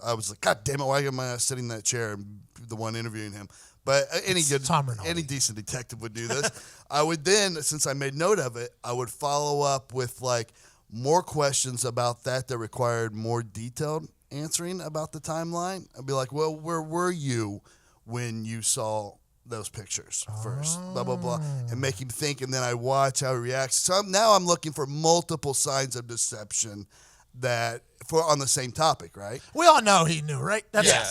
I was like, God damn it, why am I sitting in that chair and the one interviewing him? But any decent detective would do this. I would then, since I made note of it, I would follow up with like more questions about that required more detailed answering about the timeline. I'd be like, well, where were you when you saw those pictures first? Blah, blah, blah. And make him think, and then I watch how he reacts. So now I'm looking for multiple signs of deception on the same topic, right? We all know he knew, right?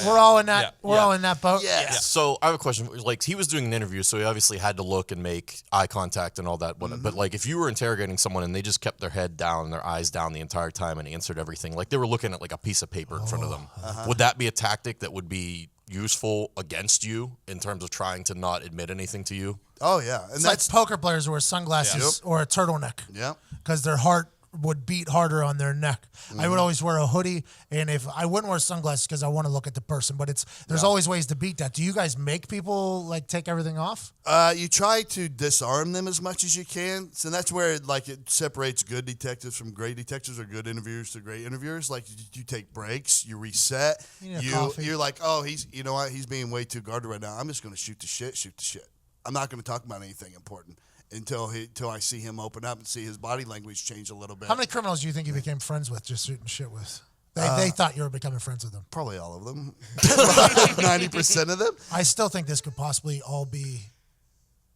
We're all in that. We're all in that boat. Yeah. So I have a question. Like, he was doing an interview, so he obviously had to look and make eye contact and all that. But like, if you were interrogating someone and they just kept their head down and their eyes down the entire time and answered everything, like they were looking at like a piece of paper in front of them, would that be a tactic that would be useful against you in terms of trying to not admit anything to you. Oh yeah, and It's that's like poker players who wear sunglasses or a turtleneck. yeah. Because their heart would beat harder on their neck. I would always wear a hoodie, and if I wouldn't wear sunglasses because I want to look at the person, but there's always ways to beat that. Do you guys make people like take everything off? You try to disarm them as much as you can, so that's where it separates good detectives from great detectives, or good interviewers to great interviewers. Like you take breaks, you reset. You need a coffee. You're like, oh, you know what? He's being way too guarded right now. I'm just going to shoot the shit. I'm not going to talk about anything important until I see him open up and see his body language change a little bit. How many criminals do you think you became friends with just shooting shit with? They thought you were becoming friends with them. Probably all of them. 90% of them. I still think this could possibly all be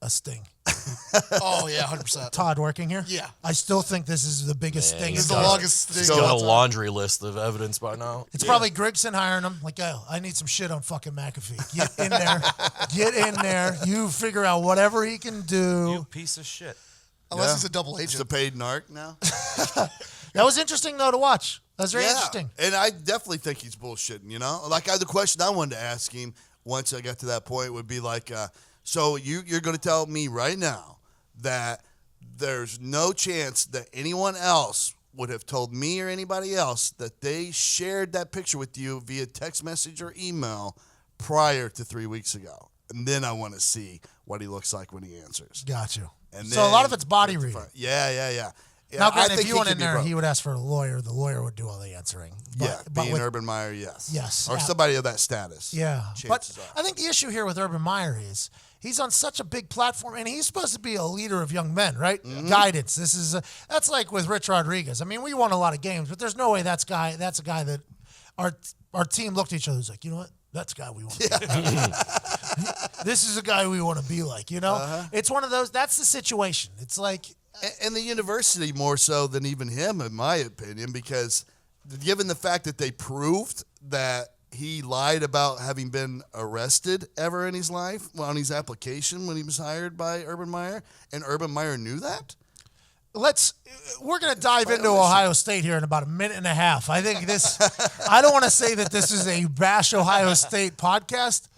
a sting. Oh, yeah, 100%. Todd working here? Yeah. I still think this is the biggest sting. This is in the Todd. longest thing. He's got a laundry list of evidence by now. It's probably Grigson hiring him. Like, oh, I need some shit on fucking McAfee. Get in there. Get in there. You figure out whatever he can do. You piece of shit. Unless he's a double It's a agent. paid narc now. That was interesting, though, to watch. That was very interesting. And I definitely think he's bullshitting, you know? Like, the question I wanted to ask him once I got to that point would be like, so you're going to tell me right now that there's no chance that anyone else would have told me or anybody else that they shared that picture with you via text message or email prior to 3 weeks ago. And then I want to see what he looks like when he answers. Got you. And So a lot of then- it's body reading. Yeah. Now, I granted, if think you he went could in be there, broke. he would ask for a lawyer. The lawyer would do all the answering. But Being with- Urban Meyer, yes. Yes. Or Yeah. somebody of that status. Yeah, but Chances are. I think the issue here with Urban Meyer is he's on such a big platform, and he's supposed to be a leader of young men, right? Mm-hmm. Guidance. This is that's like with Rich Rodriguez. I mean, we won a lot of games, but there's no way that's a guy that our team looked at each other and was like, you know what? That's a guy we want. This is a guy we want to be like. You know, it's one of those. That's the situation. It's like. And the university more so than even him, in my opinion, because given the fact that they proved that he lied about having been arrested ever in his life on his application when he was hired by Urban Meyer, and Urban Meyer knew that. We're going to dive into Ohio State here in about a minute and a half. I think I don't want to say that this is a bash Ohio State podcast,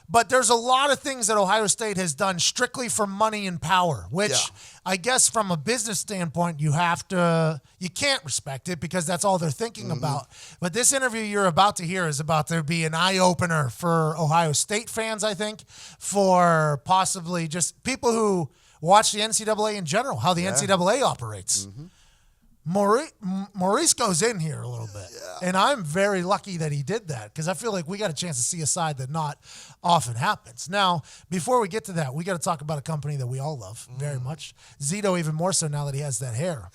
but there's a lot of things that Ohio State has done strictly for money and power, which I guess from a business standpoint, you can't respect it because that's all they're thinking about. But this interview you're about to hear is about to be an eye-opener for Ohio State fans, I think, for possibly just people who watch the NCAA in general, how the NCAA operates. Maurice goes in here a little bit, and I'm very lucky that he did that because I feel like we got a chance to see a side that not often happens. Now, before we get to that, we got to talk about a company that we all love very much. Zito even more so now that he has that hair.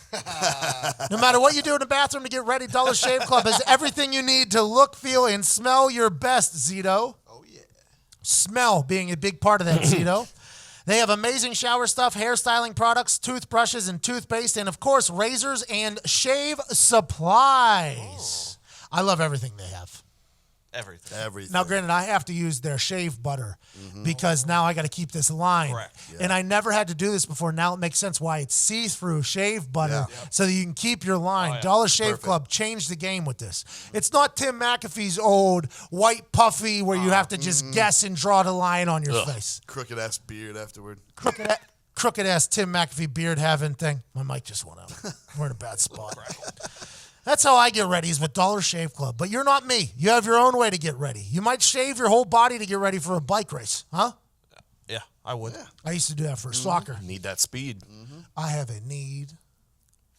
No matter what you do in the bathroom to get ready, Dollar Shave Club has everything you need to look, feel, and smell your best, Zito. Oh, yeah. Smell being a big part of that, Zito. They have amazing shower stuff, hairstyling products, toothbrushes and toothpaste, and, of course, razors and shave supplies. I love everything they have. Everything. Now, granted, I have to use their shave butter because now I got to keep this line. Correct. And I never had to do this before. Now it makes sense why it's see-through shave butter so that you can keep your line. Dollar Shave Club changed the game with this. It's not Tim McAfee's old white puffy where you have to just guess and draw the line on your face. Crooked ass beard afterward. Crooked ass Tim McAfee beard having thing. My mic just went out. We're in a bad spot. That's how I get ready is with Dollar Shave Club. But you're not me. You have your own way to get ready. You might shave your whole body to get ready for a bike race, huh? Yeah, I would. Yeah. I used to do that for soccer. Need that speed. I have a need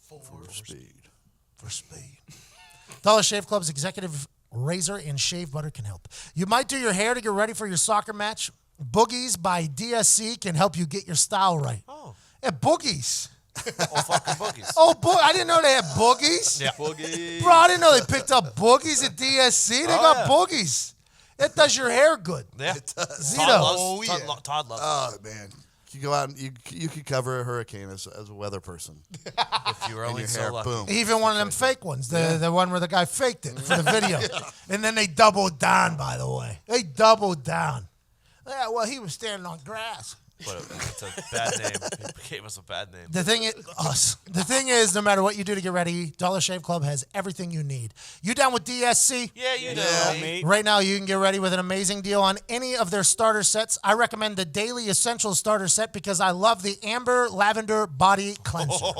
For speed. for speed. Dollar Shave Club's executive razor and shave butter can help. You might do your hair to get ready for your soccer match. Boogies by DSC can help you get your style right. Oh. Yeah, Boogies. Oh, fucking boogies. Oh, I didn't know they had boogies. Yeah. Bro, I didn't know they picked up boogies at DSC. They got boogies. It does your hair good. Yeah. Zito. Todd loves Oh, man. You go out and you could cover a hurricane as a weather person. it. If you were And only your so hair, lucky. boom. Even one of them fake ones, the one where the guy faked it for the video. And then they doubled down, by the way. They doubled down. Yeah, well, he was standing on grass. But it's a bad name. It gave us a bad name. The The thing is, no matter what you do to get ready, Dollar Shave Club has everything you need. You down with DSC? Yeah, you know me. Right now, you can get ready with an amazing deal on any of their starter sets. I recommend the Daily Essentials starter set because I love the Amber Lavender Body Cleanser.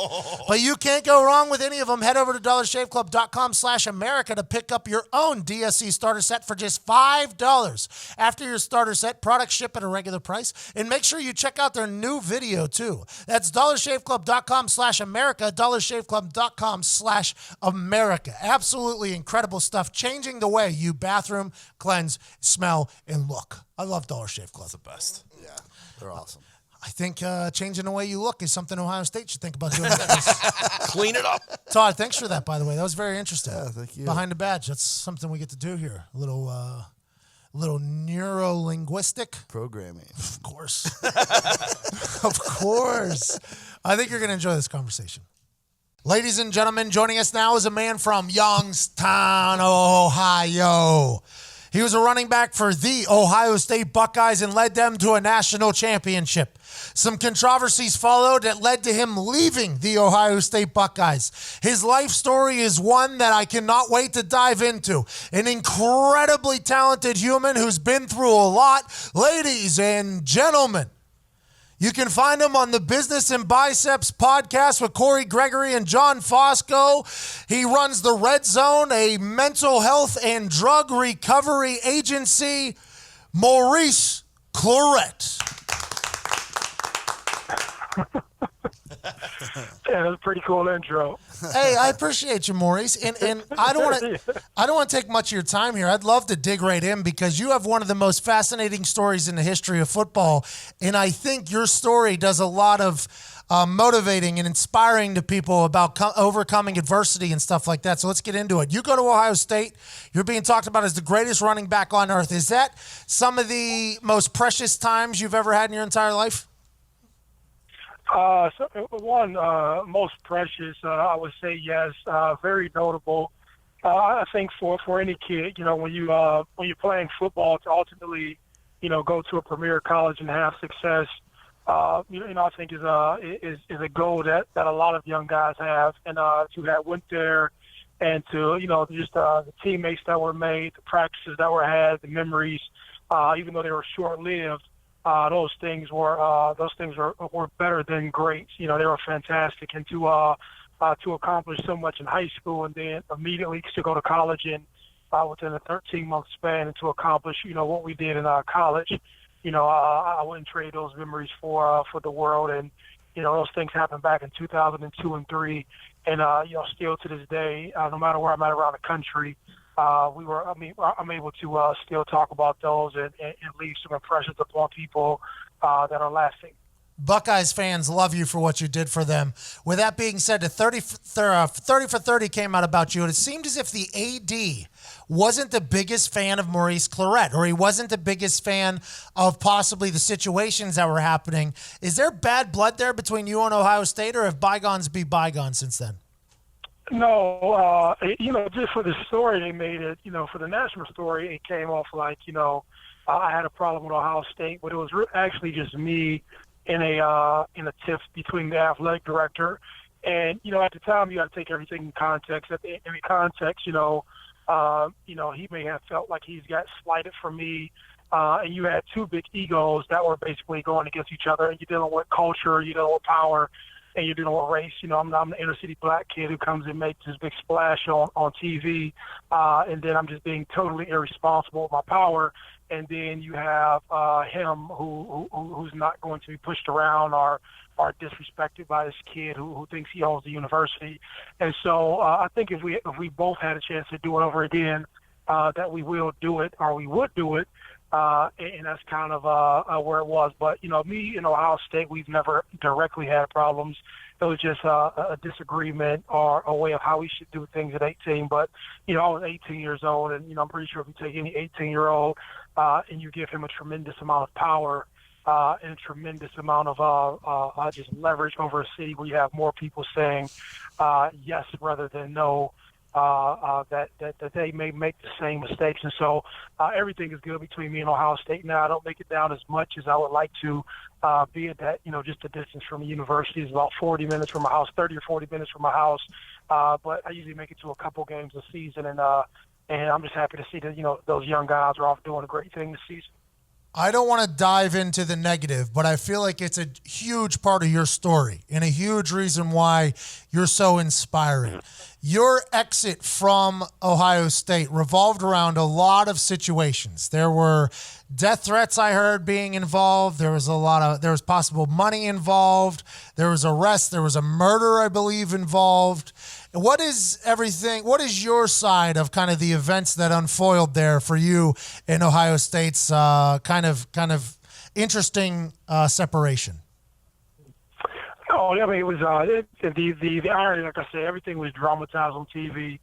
But you can't go wrong with any of them. Head over to dollarshaveclub.com/America to pick up your own DSC starter set for just $5. After your starter set, products ship at a regular price. And make sure you check out their new video, too. That's dollarshaveclub.com/America, dollarshaveclub.com/America. Absolutely incredible stuff, changing the way you bathroom, cleanse, smell, and look. I love Dollar Shave Club. That's the best. Yeah, they're awesome. I think changing the way you look is something Ohio State should think about doing. Clean it up. Todd, thanks for that, by the way. That was very interesting. Yeah, thank you. Behind the badge, that's something we get to do here. A little neuro-linguistic. Programming. Of course. Of course. I think you're going to enjoy this conversation. Ladies and gentlemen, joining us now is a man from Youngstown, Ohio. He was a running back for the Ohio State Buckeyes and led them to a national championship. Some controversies followed that led to him leaving the Ohio State Buckeyes. His life story is one that I cannot wait to dive into. An incredibly talented human who's been through a lot. Ladies and gentlemen, you can find him on the Business and Biceps podcast with Corey Gregory and John Fosco. He runs the Red Zone, a mental health and drug recovery agency. Maurice Clarett. Yeah, that was a pretty cool intro. Hey, I appreciate you, Maurice, and I don't want to take much of your time here. I'd love to dig right in because you have one of the most fascinating stories in the history of football, and I think your story does a lot of motivating and inspiring to people about overcoming adversity and stuff like that. So let's get into it. You go to Ohio State. You're being talked about as the greatest running back on earth. Is that some of the most precious times you've ever had in your entire life? Most precious, I would say yes. Very notable. I think for any kid, when you're playing football to ultimately, go to a premier college and have success, I think is a goal that a lot of young guys have, and to have went there, and to just the teammates that were made, the practices that were had, the memories, even though they were short-lived. Those things were better than great. They were fantastic, and to accomplish so much in high school and then immediately to go to college and within a 13-month span and to accomplish what we did in college. I wouldn't trade those memories for the world. And those things happened back in 2002 and 2003, and still to this day, no matter where I'm at around the country. I'm able to still talk about those and leave some impressions upon people that are lasting. Buckeyes fans love you for what you did for them. With that being said, the 30 for 30 came out about you, and it seemed as if the AD wasn't the biggest fan of Maurice Clarett, or he wasn't the biggest fan of possibly the situations that were happening. Is there bad blood there between you and Ohio State, or have bygones be bygones since then? No, just for the story they made it, for the national story, it came off like, I had a problem with Ohio State, but it was actually just me in a tiff between the athletic director. And, at the time, you got to take everything in context. In context, he may have felt like he's got slighted from me. And you had two big egos that were basically going against each other. And you're dealing with culture, you're dealing with power, and you're dealing with race. I'm the inner city black kid who comes and makes this big splash on TV, and then I'm just being totally irresponsible with my power. And then you have him who's not going to be pushed around or disrespected by this kid who thinks he owns the university. And so I think if we both had a chance to do it over again, that we will do it, or we would do it. And that's kind of where it was. But, me and Ohio State, we've never directly had problems. It was just a disagreement or a way of how we should do things at 18. But, I was 18 years old, and, I'm pretty sure if you take any 18-year-old and you give him a tremendous amount of power and a tremendous amount of just leverage over a city where you have more people saying yes rather than no, that they may make the same mistakes. And so everything is good between me and Ohio State now. I don't make it down as much as I would like to, be it that, just the distance from the university is about 40 minutes from my house, 30 or 40 minutes from my house. But I usually make it to a couple games a season, and I'm just happy to see that, those young guys are off doing a great thing this season. I don't want to dive into the negative, but I feel like it's a huge part of your story and a huge reason why you're so inspiring. Your exit from Ohio State revolved around a lot of situations. There were death threats I heard being involved. There was possible money involved. There was arrest. There was a murder, I believe, involved. What is your side of kind of the events that unfoiled there for you in Ohio State's kind of interesting separation? Oh, I mean, it was the irony. Like I said, everything was dramatized on TV.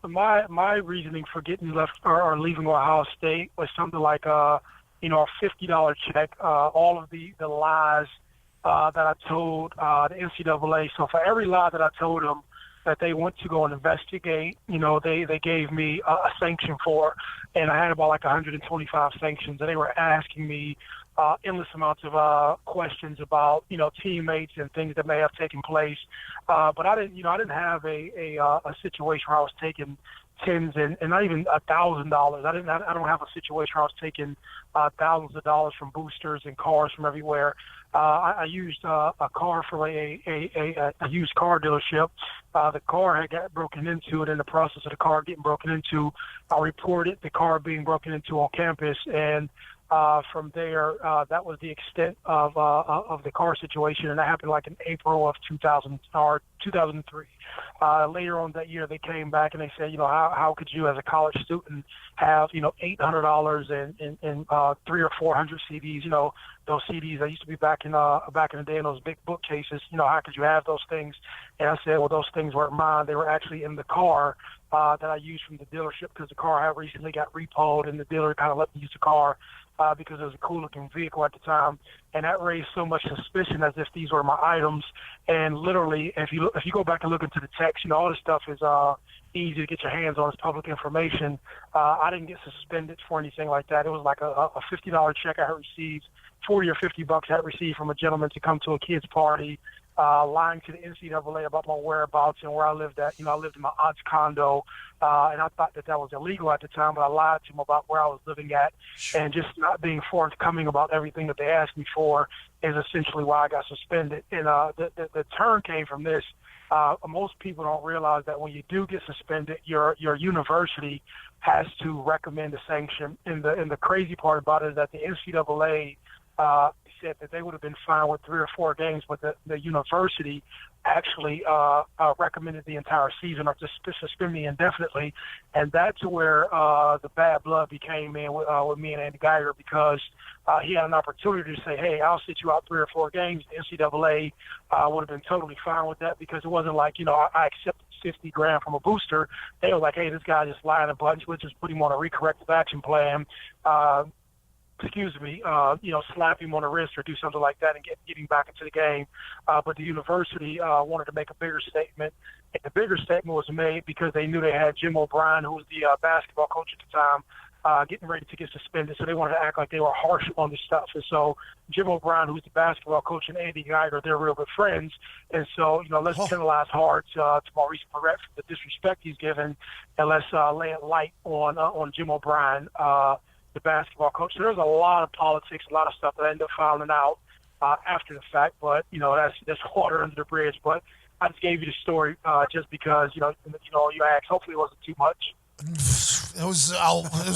My reasoning for getting left or leaving Ohio State was something like a $50 check. All of the lies that I told the NCAA. So for every lie that I told them that they went to go and investigate, they gave me a sanction for, and I had about like 125 sanctions, and they were asking me endless amounts of questions about teammates and things that may have taken place, but I didn't have a situation where I was taking tens and not even $1,000. I don't have a situation where I was taking thousands of dollars from boosters and cars from everywhere. I used a car from a used car dealership. The car had got broken into, and in the process of the car getting broken into, I reported the car being broken into on campus, and from there, that was the extent of the car situation, and that happened like in April of 2003. Later on that year, they came back and they said, how could you as a college student have $800 and 300 or 400 CDs? Those CDs that used to be back in the day in those big bookcases. How could you have those things? And I said, well, those things weren't mine. They were actually in the car that I used from the dealership, because the car had recently got repoed, and the dealer kind of let me use the car because it was a cool-looking vehicle at the time. And that raised so much suspicion as if these were my items. And literally, if you go back and look into the text, all this stuff is easy to get your hands on. It's public information. I didn't get suspended for anything like that. It was like a $50 check I had received, 40 or 50 bucks I had received from a gentleman to come to a kid's party, lying to the NCAA about my whereabouts and where I lived at. I lived in my aunt's condo, and I thought that was illegal at the time, but I lied to him about where I was living at, and just not being forthcoming about everything that they asked me for is essentially why I got suspended. And the turn came from this. Most people don't realize that when you do get suspended, your university has to recommend a sanction. And the crazy part about it is that the NCAA said that they would have been fine with 3 or 4 games, but the university actually recommended the entire season or to suspend me indefinitely. And that's where the bad blood became in with me and Andy Geiger, because he had an opportunity to say, hey, I'll sit you out 3 or 4 games. The NCAA would have been totally fine with that, because it wasn't like, I accepted $50,000 from a booster. They were like, hey, this guy just lying a bunch. We'll just put him on a re-corrective action plan. Slap him on the wrist or do something like that and get him back into the game. But the university wanted to make a bigger statement. And the bigger statement was made because they knew they had Jim O'Brien, who was the basketball coach at the time, getting ready to get suspended. So they wanted to act like they were harsh on this stuff. And so Jim O'Brien, who's the basketball coach, and Andy Geiger, they're real good friends. And so, let's penalize hard to Maurice Clarett for the disrespect he's given, and let's lay it light on Jim O'Brien, the basketball coach. So there's a lot of politics, a lot of stuff that I ended up finding out after the fact, but that's water under the bridge. But I just gave you the story just because you asked. Hopefully it wasn't too much. It was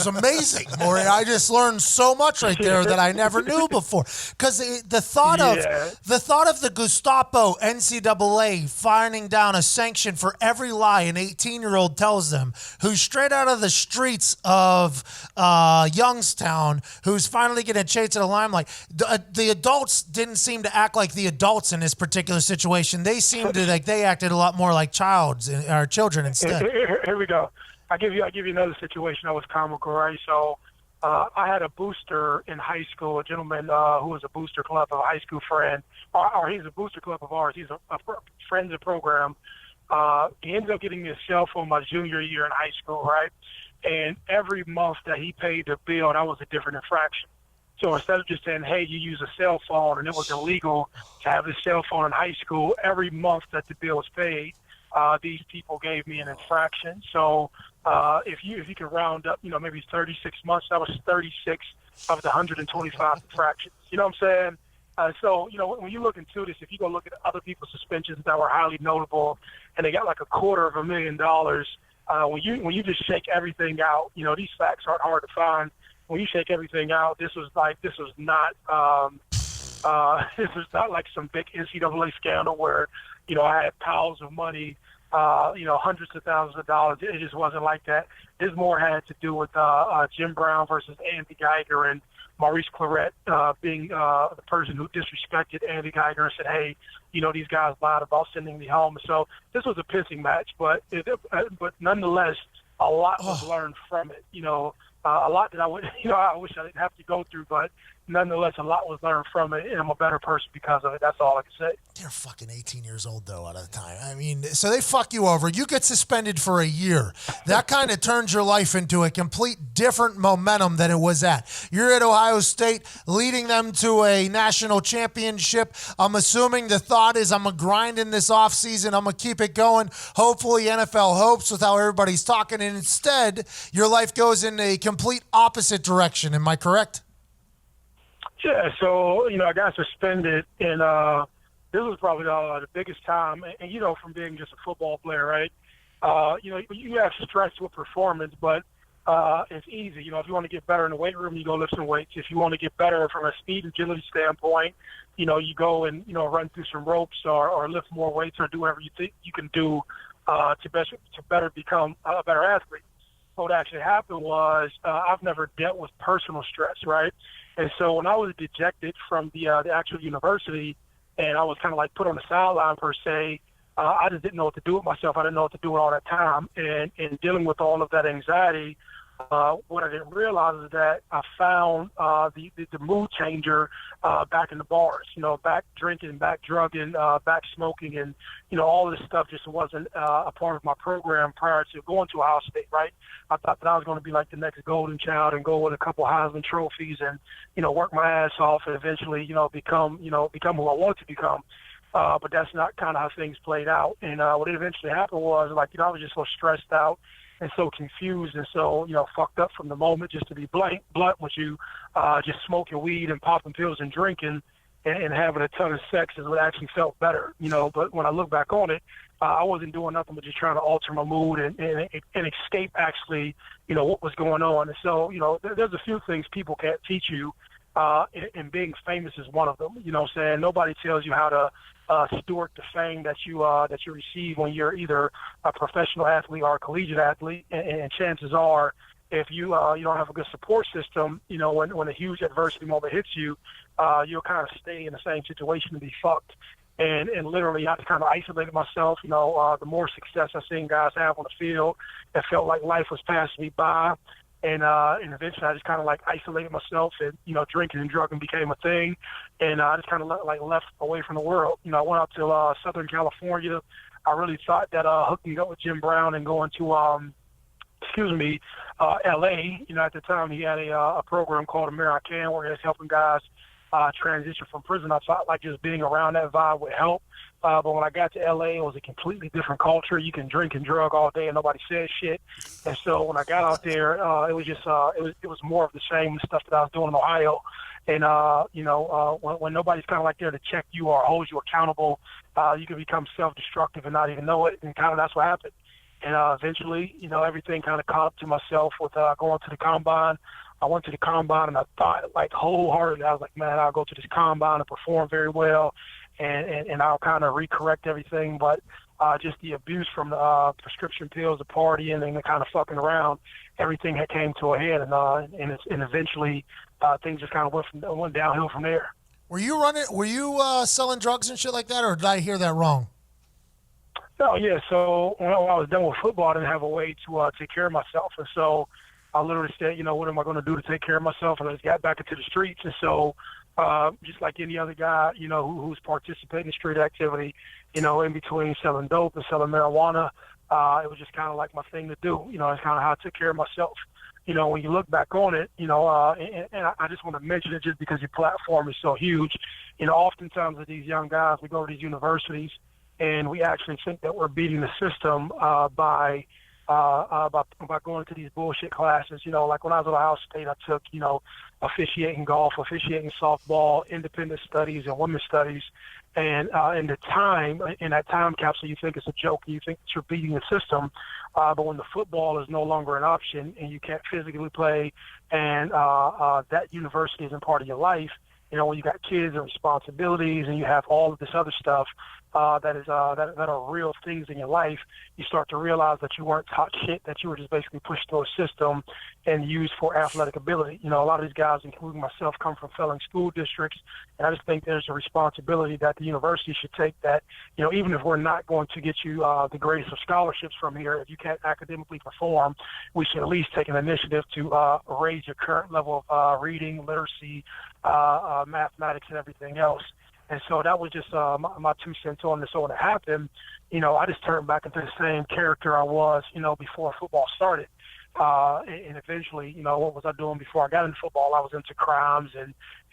amazing, Maury. I just learned so much right there that I never knew before. Because the thought of the Gestapo NCAA finding down a sanction for every lie an 18-year-old tells them, who's straight out of the streets of Youngstown, who's finally getting a chase to the limelight. The adults didn't seem to act like the adults in this particular situation. They seemed to they acted a lot more like children instead. Here we go. I give you another situation that was comical, right? So I had a booster in high school, a gentleman who was a booster club of a high school friend, or he's a booster club of ours. He's a friends of the program. He ended up getting me a cell phone my junior year in high school, right? And every month that he paid the bill, that was a different infraction. So instead of just saying, hey, you use a cell phone, and it was illegal to have a cell phone in high school, every month that the bill was paid, these people gave me an infraction. So if you could round up, maybe 36 months, that was 36 of the 125 infractions. You know what I'm saying? So, when you look into this, if you go look at other people's suspensions that were highly notable and they got like $250,000, when you just shake everything out, these facts aren't hard to find. When you shake everything out, this was not like some big NCAA scandal where, I had piles of money, hundreds of thousands of dollars. It just wasn't like that. This more had to do with Jim Brown versus Andy Geiger and Maurice Clarett being the person who disrespected Andy Geiger and said, hey, these guys lied about sending me home. So this was a pissing match, but nonetheless, a lot was learned from it. A lot that I wish I didn't have to go through, but nonetheless, a lot was learned from it, and I'm a better person because of it. That's all I can say. You're fucking 18 years old, though, at the time. I mean, so they fuck you over. You get suspended for a year. That kind of turns your life into a complete different momentum than it was at. You're at Ohio State, leading them to a national championship. I'm assuming the thought is I'm going to grind in this offseason. I'm going to keep it going. Hopefully, NFL hopes with how everybody's talking. And instead, your life goes in a complete opposite direction. Am I correct? Yeah, so, I got suspended, and this was probably the biggest time. And, from being just a football player, right, you have stress with performance, but it's easy. If you want to get better in the weight room, you go lift some weights. If you want to get better from a speed and agility standpoint, you go and, run through some ropes or lift more weights or do whatever you think you can do to better become a better athlete. What actually happened was I've never dealt with personal stress, right? And so when I was dejected from the actual university and I was kind of like put on the sideline per se, I just didn't know what to do with myself. I didn't know what to do with all that time. And dealing with all of that anxiety, what I didn't realize is that I found the mood changer back in the bars, back drinking, back drugging, back smoking, and, all of this stuff just wasn't a part of my program prior to going to Ohio State, right? I thought that I was going to be like the next golden child and go with a couple Heisman trophies and, work my ass off and eventually, become who I wanted to become. But that's not kind of how things played out. And what eventually happened was, I was just so stressed out and so confused and so, fucked up from the moment, just to be blunt with you, just smoking weed and popping pills and drinking and having a ton of sex is what actually felt better, But when I look back on it, I wasn't doing nothing but just trying to alter my mood and escape actually, what was going on. And so, there's a few things people can't teach you, and being famous is one of them. Nobody tells you how to steward the fame that you receive when you're either a professional athlete or a collegiate athlete. And chances are, if you don't have a good support system, when a huge adversity moment hits you, you'll kind of stay in the same situation and be fucked. And literally, I kind of isolated myself. The more success I seen guys have on the field, it felt like life was passing me by. And eventually I just kind of isolated myself and, drinking and drugging became a thing. And I just kind of left away from the world. I went out to Southern California. I really thought that hooking up with Jim Brown and going to, L.A., at the time he had a program called American where he was helping guys transition from prison. I thought just being around that vibe would help. But when I got to L.A., it was a completely different culture. You can drink and drug all day and nobody says shit. And so when I got out there, it was just it was more of the same stuff that I was doing in Ohio. And when nobody's kind of there to check you or hold you accountable, you can become self-destructive and not even know it. And kind of that's what happened. And eventually, everything kind of caught up to myself with going to the combine. I went to the combine and I thought wholeheartedly, I was like, man, I'll go to this combine and perform very well. And I'll kind of recorrect everything, but just the abuse from the prescription pills, the partying, and the kind of fucking around, everything had came to a head, and eventually things just kind of went downhill from there. Were you selling drugs and shit like that, or did I hear that wrong? No, yeah. So when I was done with football, I didn't have a way to take care of myself, and so I literally said, what am I going to do to take care of myself? And I just got back into the streets, and so just like any other guy, who's participating in street activity, in between selling dope and selling marijuana. It was just kind of like my thing to do. It's kind of how I took care of myself. When you look back on it, and I just want to mention it just because your platform is so huge. Oftentimes with these young guys, we go to these universities and we actually think that we're beating the system by going to these bullshit classes. Like when I was at Ohio State, I took, officiating golf, officiating softball, independent studies, and women's studies. And in that time capsule, you think it's a joke, and you think that you're beating the system. But when the football is no longer an option and you can't physically play, and that university isn't part of your life, when you got kids and responsibilities and you have all of this other stuff that are real things in your life, you start to realize that you weren't taught shit, that you were just basically pushed through a system and used for athletic ability. A lot of these guys, including myself, come from failing school districts, and I just think there's a responsibility that the university should take that, even if we're not going to get you the greatest of scholarships from here, if you can't academically perform, we should at least take an initiative to raise your current level of reading, literacy, mathematics, and everything else. And so that was just my 2 cents on this. So when it happened, I just turned back into the same character I was, before football started. And eventually, what was I doing before I got into football? I was into crimes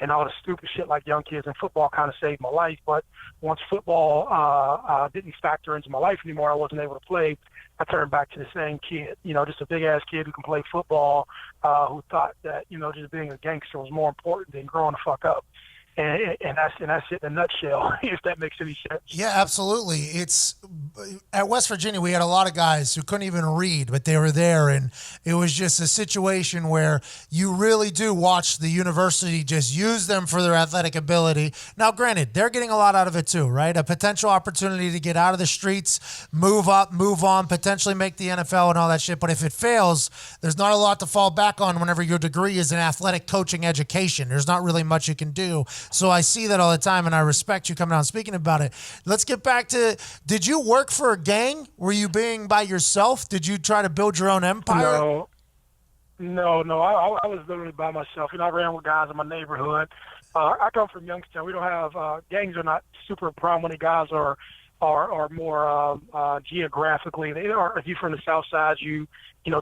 and all the stupid shit like young kids, and football kind of saved my life. But once football didn't factor into my life anymore, I wasn't able to play. I turned back to the same kid, just a big-ass kid who can play football, who thought that, just being a gangster was more important than growing the fuck up. And that's it in a nutshell, if that makes any sense. Yeah, absolutely. It's at West Virginia, we had a lot of guys who couldn't even read, but they were there, and it was just a situation where you really do watch the university just use them for their athletic ability. Now, granted, they're getting a lot out of it too, right? A potential opportunity to get out of the streets, move up, move on, potentially make the NFL and all that shit. But if it fails, there's not a lot to fall back on whenever your degree is in athletic coaching education. There's not really much you can do. So I see that all the time, and I respect you coming out and speaking about it. Let's get back to, did you work for a gang? Were you being by yourself? Did you try to build your own empire? No. I was literally by myself. I ran with guys in my neighborhood. I come from Youngstown. We don't have gangs are not super prominent. Guys are more geographically. They are. If you're from the South Side, you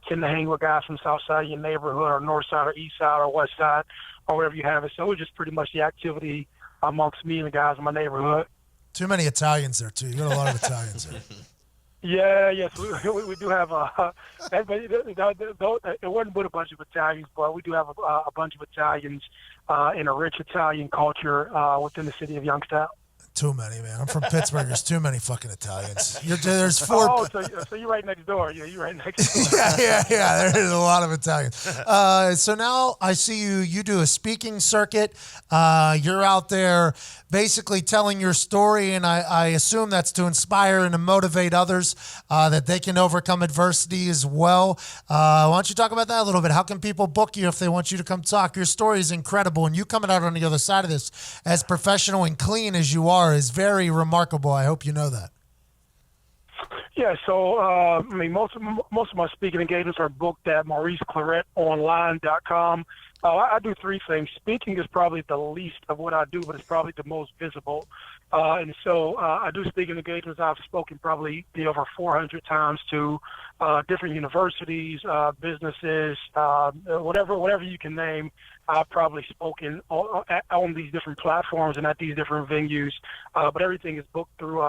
tend to hang with guys from the South Side of your neighborhood, or North Side, or East Side, or West Side, or wherever you have it. So it was just pretty much the activity amongst me and the guys in my neighborhood. Too many Italians there too. You got a lot of Italians there. Yes, we do have it wasn't with a bunch of Italians, but we do have a bunch of Italians in a rich Italian culture within the city of Youngstown. Too many, man. I'm from Pittsburgh. There's too many fucking Italians. There's 4. Oh, so you're right next door. Yeah, you're right next door. yeah. There's a lot of Italians. So now I see you do a speaking circuit. You're out there basically telling your story, and I assume that's to inspire and to motivate others that they can overcome adversity as well. Why don't you talk about that a little bit? How can people book you if they want you to come talk? Your story is incredible, and you coming out on the other side of this as professional and clean as you are is very remarkable. I hope you know that. Yeah, so most of my speaking engagements are booked at MauriceClarettonline.com. I do 3 things. Speaking is probably the least of what I do, but it's probably the most visible. And so I do speaking engagements. I've spoken probably over 400 times to different universities, businesses, whatever you can name. I've probably spoken on these different platforms and at these different venues. But everything is booked through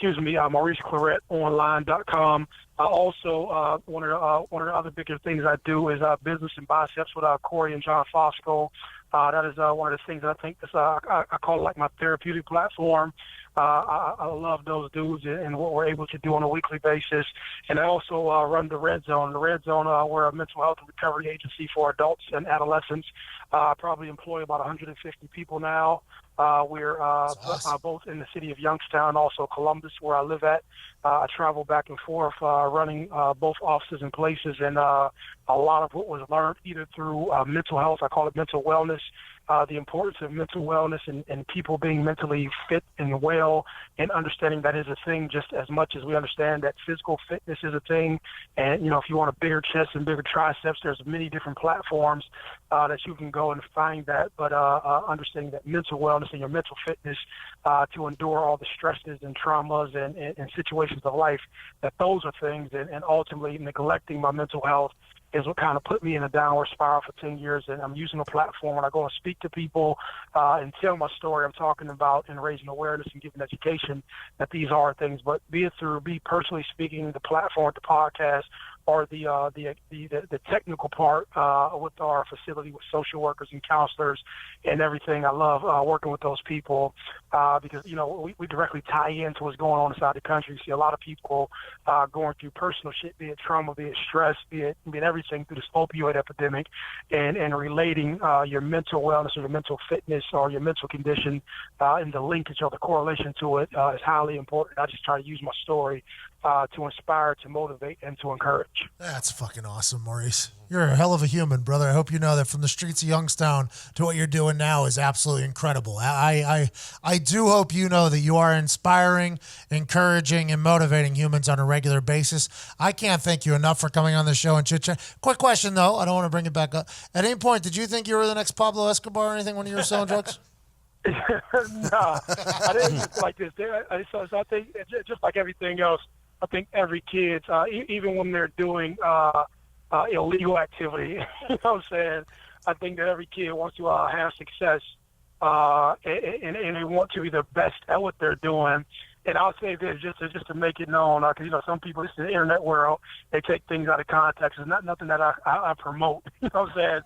MauriceClarettonline.com. Also, one of the other bigger things I do is Business and Biceps with Corey and John Fosco. That is one of the things that I think I call it like my therapeutic platform. I love those dudes and what we're able to do on a weekly basis. And I also run the Red Zone. The Red Zone, we're a mental health and recovery agency for adults and adolescents. I probably employ about 150 people now. We're both in the city of Youngstown, also Columbus, where I live at. I travel back and forth running both offices and places, and a lot of what was learned either through mental health, I call it mental wellness, the importance of mental wellness and people being mentally fit and well, and understanding that is a thing just as much as we understand that physical fitness is a thing. And, you know, if you want a bigger chest and bigger triceps, there's many different platforms that you can go and find that. But understanding that mental wellness and your mental fitness to endure all the stresses and traumas and situations of life, that those are things, and ultimately neglecting my mental health is what kind of put me in a downward spiral for 10 years. And I'm using a platform when I go and speak to people and tell my story. I'm talking about and raising awareness and giving education that these are things, but be it through me personally speaking, the platform, the podcast, or the technical part with our facility with social workers and counselors and everything. I love working with those people because, you know, we directly tie into what's going on inside the country. You see a lot of people going through personal shit, be it trauma, be it stress, be it everything through this opioid epidemic, and relating your mental wellness or your mental fitness or your mental condition and the linkage or the correlation to it is highly important. I just try to use my story to inspire, to motivate, and to encourage. That's fucking awesome, Maurice. You're a hell of a human, brother. I hope you know that from the streets of Youngstown to what you're doing now is absolutely incredible. I do hope you know that you are inspiring, encouraging, and motivating humans on a regular basis. I can't thank you enough for coming on the show and chit-chat. Quick question, though. I don't want to bring it back up. At any point, did you think you were the next Pablo Escobar or anything when you were selling drugs? No, I didn't like this. So I think just like everything else, I think every kid, even when they're doing illegal activity, you know what I'm saying, I think that every kid wants to have success and they want to be the best at what they're doing. And I'll say this just to make it known, because, you know, some people, this is the internet world, they take things out of context. It's not nothing that I promote. You know what I'm saying?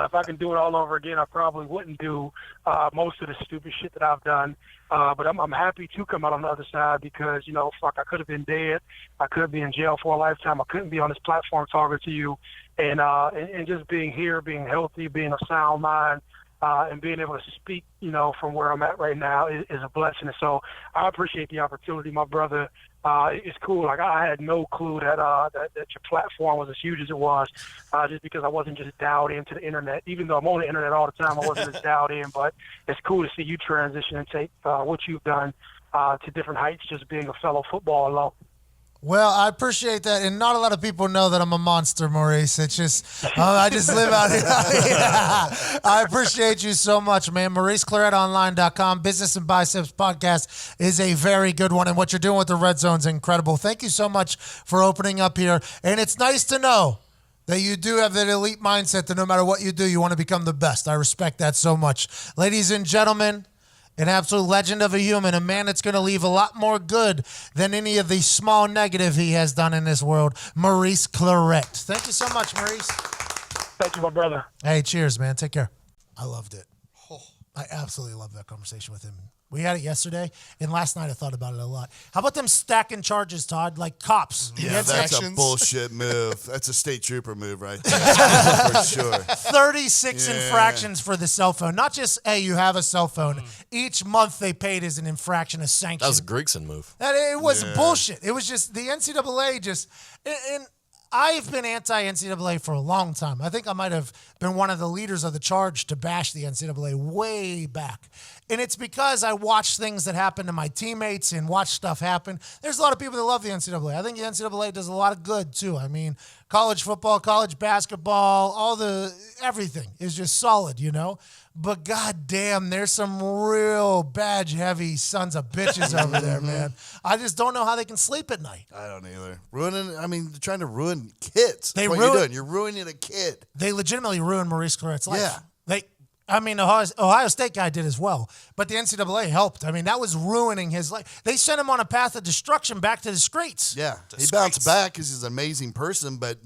If I can do it all over again, I probably wouldn't do most of the stupid shit that I've done. But I'm happy to come out on the other side because, you know, fuck, I could have been dead. I could be in jail for a lifetime. I couldn't be on this platform talking to you. And just being here, being healthy, being of sound mind, and being able to speak, you know, from where I'm at right now is a blessing. And so I appreciate the opportunity, my brother. It's cool. Like, I had no clue that your platform was as huge as it was, just because I wasn't just dialed into the internet. Even though I'm on the internet all the time, I wasn't as dialed in. But it's cool to see you transition and take what you've done to different heights, just being a fellow footballer alone. Well, I appreciate that, and not a lot of people know that I'm a monster, Maurice. It's just, I just live out here. Yeah. I appreciate you so much, man. MauriceClarettOnline.com, Business and Biceps Podcast is a very good one, and what you're doing with the Red Zone is incredible. Thank you so much for opening up here, and it's nice to know that you do have that elite mindset that no matter what you do, you want to become the best. I respect that so much. Ladies and gentlemen, an absolute legend of a human, a man that's going to leave a lot more good than any of the small negative he has done in this world, Maurice Clarett. Thank you so much, Maurice. Thank you, my brother. Hey, cheers, man. Take care. I loved it. I absolutely loved that conversation with him. We had it yesterday, and last night I thought about it a lot. How about them stacking charges, Todd, like cops? Yeah, that's a bullshit move. That's a state trooper move right there, for sure. 36 infractions for the cell phone. Not just, hey, you have a cell phone. Each month they paid as an infraction, a sanction. That was a Grigson move. It was bullshit. It was just the NCAA just – and I've been anti-NCAA for a long time. I think I might have been one of the leaders of the charge to bash the NCAA way back. And it's because I watch things that happen to my teammates and watch stuff happen. There's a lot of people that love the NCAA. I think the NCAA does a lot of good, too. I mean, college football, college basketball, everything is just solid, you know? But goddamn, there's some real badge-heavy sons of bitches over there, man. I just don't know how they can sleep at night. I don't either. They're trying to ruin kids. That's what you're doing. You're ruining a kid. They legitimately ruined Maurice Clarett's life. Yeah. Ohio State guy did as well, but the NCAA helped. I mean, that was ruining his life. They sent him on a path of destruction back to the streets. Yeah, he bounced back because he's an amazing person, but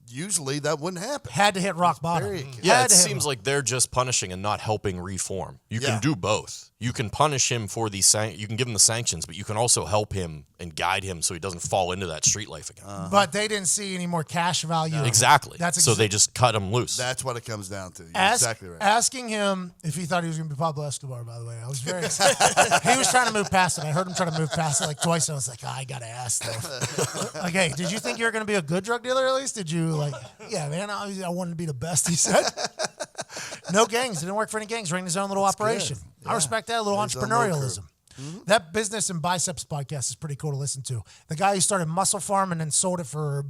usually that wouldn't happen. Had to hit rock bottom. Yeah, it seems like they're just punishing and not helping reform. You can do both. You can punish him for you can give him the sanctions, but you can also help him and guide him so he doesn't fall into that street life again. But they didn't see any more cash value. Exactly. So they just cut him loose. That's what it comes down to. You're exactly right. Asking him if he thought he was going to be Pablo Escobar, by the way. I was very excited. He was trying to move past it. I heard him trying to move past it like twice. I was like, I got to ask though. Like, hey, did you think you were going to be a good drug dealer at least? Did you yeah, man, I wanted to be the best, he said. No gangs. Didn't work for any gangs. Ran his own little operation. good. I respect that. A little His own little crew. entrepreneurialism. That Business and Biceps podcast is pretty cool to listen to. The guy who started Muscle Farm and then sold it for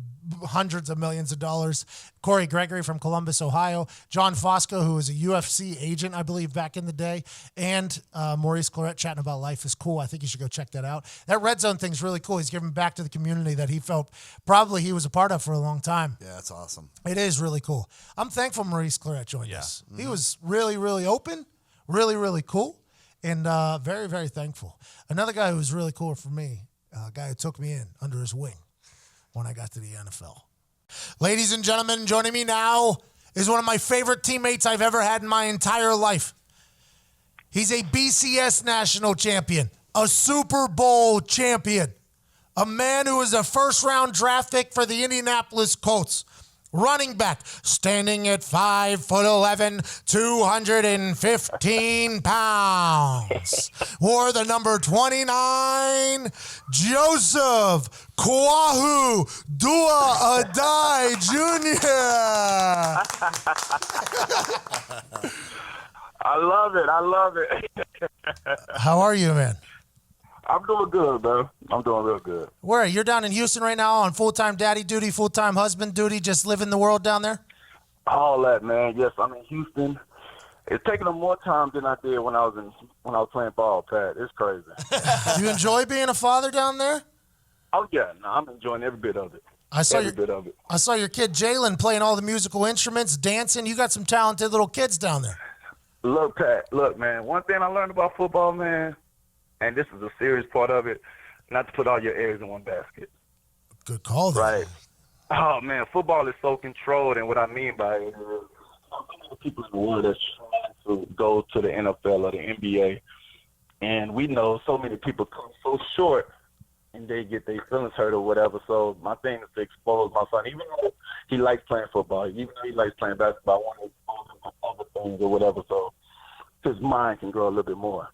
hundreds of millions of dollars. Corey Gregory from Columbus, Ohio. John Fosco, who was a UFC agent, I believe, back in the day. And Maurice Clarett chatting about life is cool. I think you should go check that out. That Red Zone thing's really cool. He's giving back to the community that he felt probably he was a part of for a long time. Yeah, that's awesome. It is really cool. I'm thankful Maurice Clarett joined us. He was really, really open, really, really cool, and very, very thankful. Another guy who was really cool for me, a guy who took me in under his wing when I got to the NFL. Ladies and gentlemen, joining me now is one of my favorite teammates I've ever had in my entire life. He's a BCS national champion, a Super Bowl champion, a man who was a first-round draft pick for the Indianapolis Colts. Running back, standing at 5'11", 215 pounds. Wore the number 29, Joseph Kwahu Dua Addai Jr. I love it. How are you, man? I'm doing good, bro. I'm doing real good. Where are you? You're down in Houston right now on full-time daddy duty, full-time husband duty, just living the world down there? All that, man. Yes, I'm in Houston. It's taking them more time than I did when I was playing ball, Pat. It's crazy. You enjoy being a father down there? Oh yeah, no, I'm enjoying every bit of it. I saw Every bit of it. I saw your kid Jalen playing all the musical instruments, dancing. You got some talented little kids down there. Look, Pat. Look, man. One thing I learned about football, man, and this is a serious part of it, not to put all your eggs in one basket. Good call, there. Right. Oh, man, football is so controlled, and what I mean by it is so many people in the world that's trying to go to the NFL or the NBA, and we know so many people come so short and they get their feelings hurt or whatever. So my thing is to expose my son, even though he likes playing football, even though he likes playing basketball, I want to expose him to other things or whatever so his mind can grow a little bit more.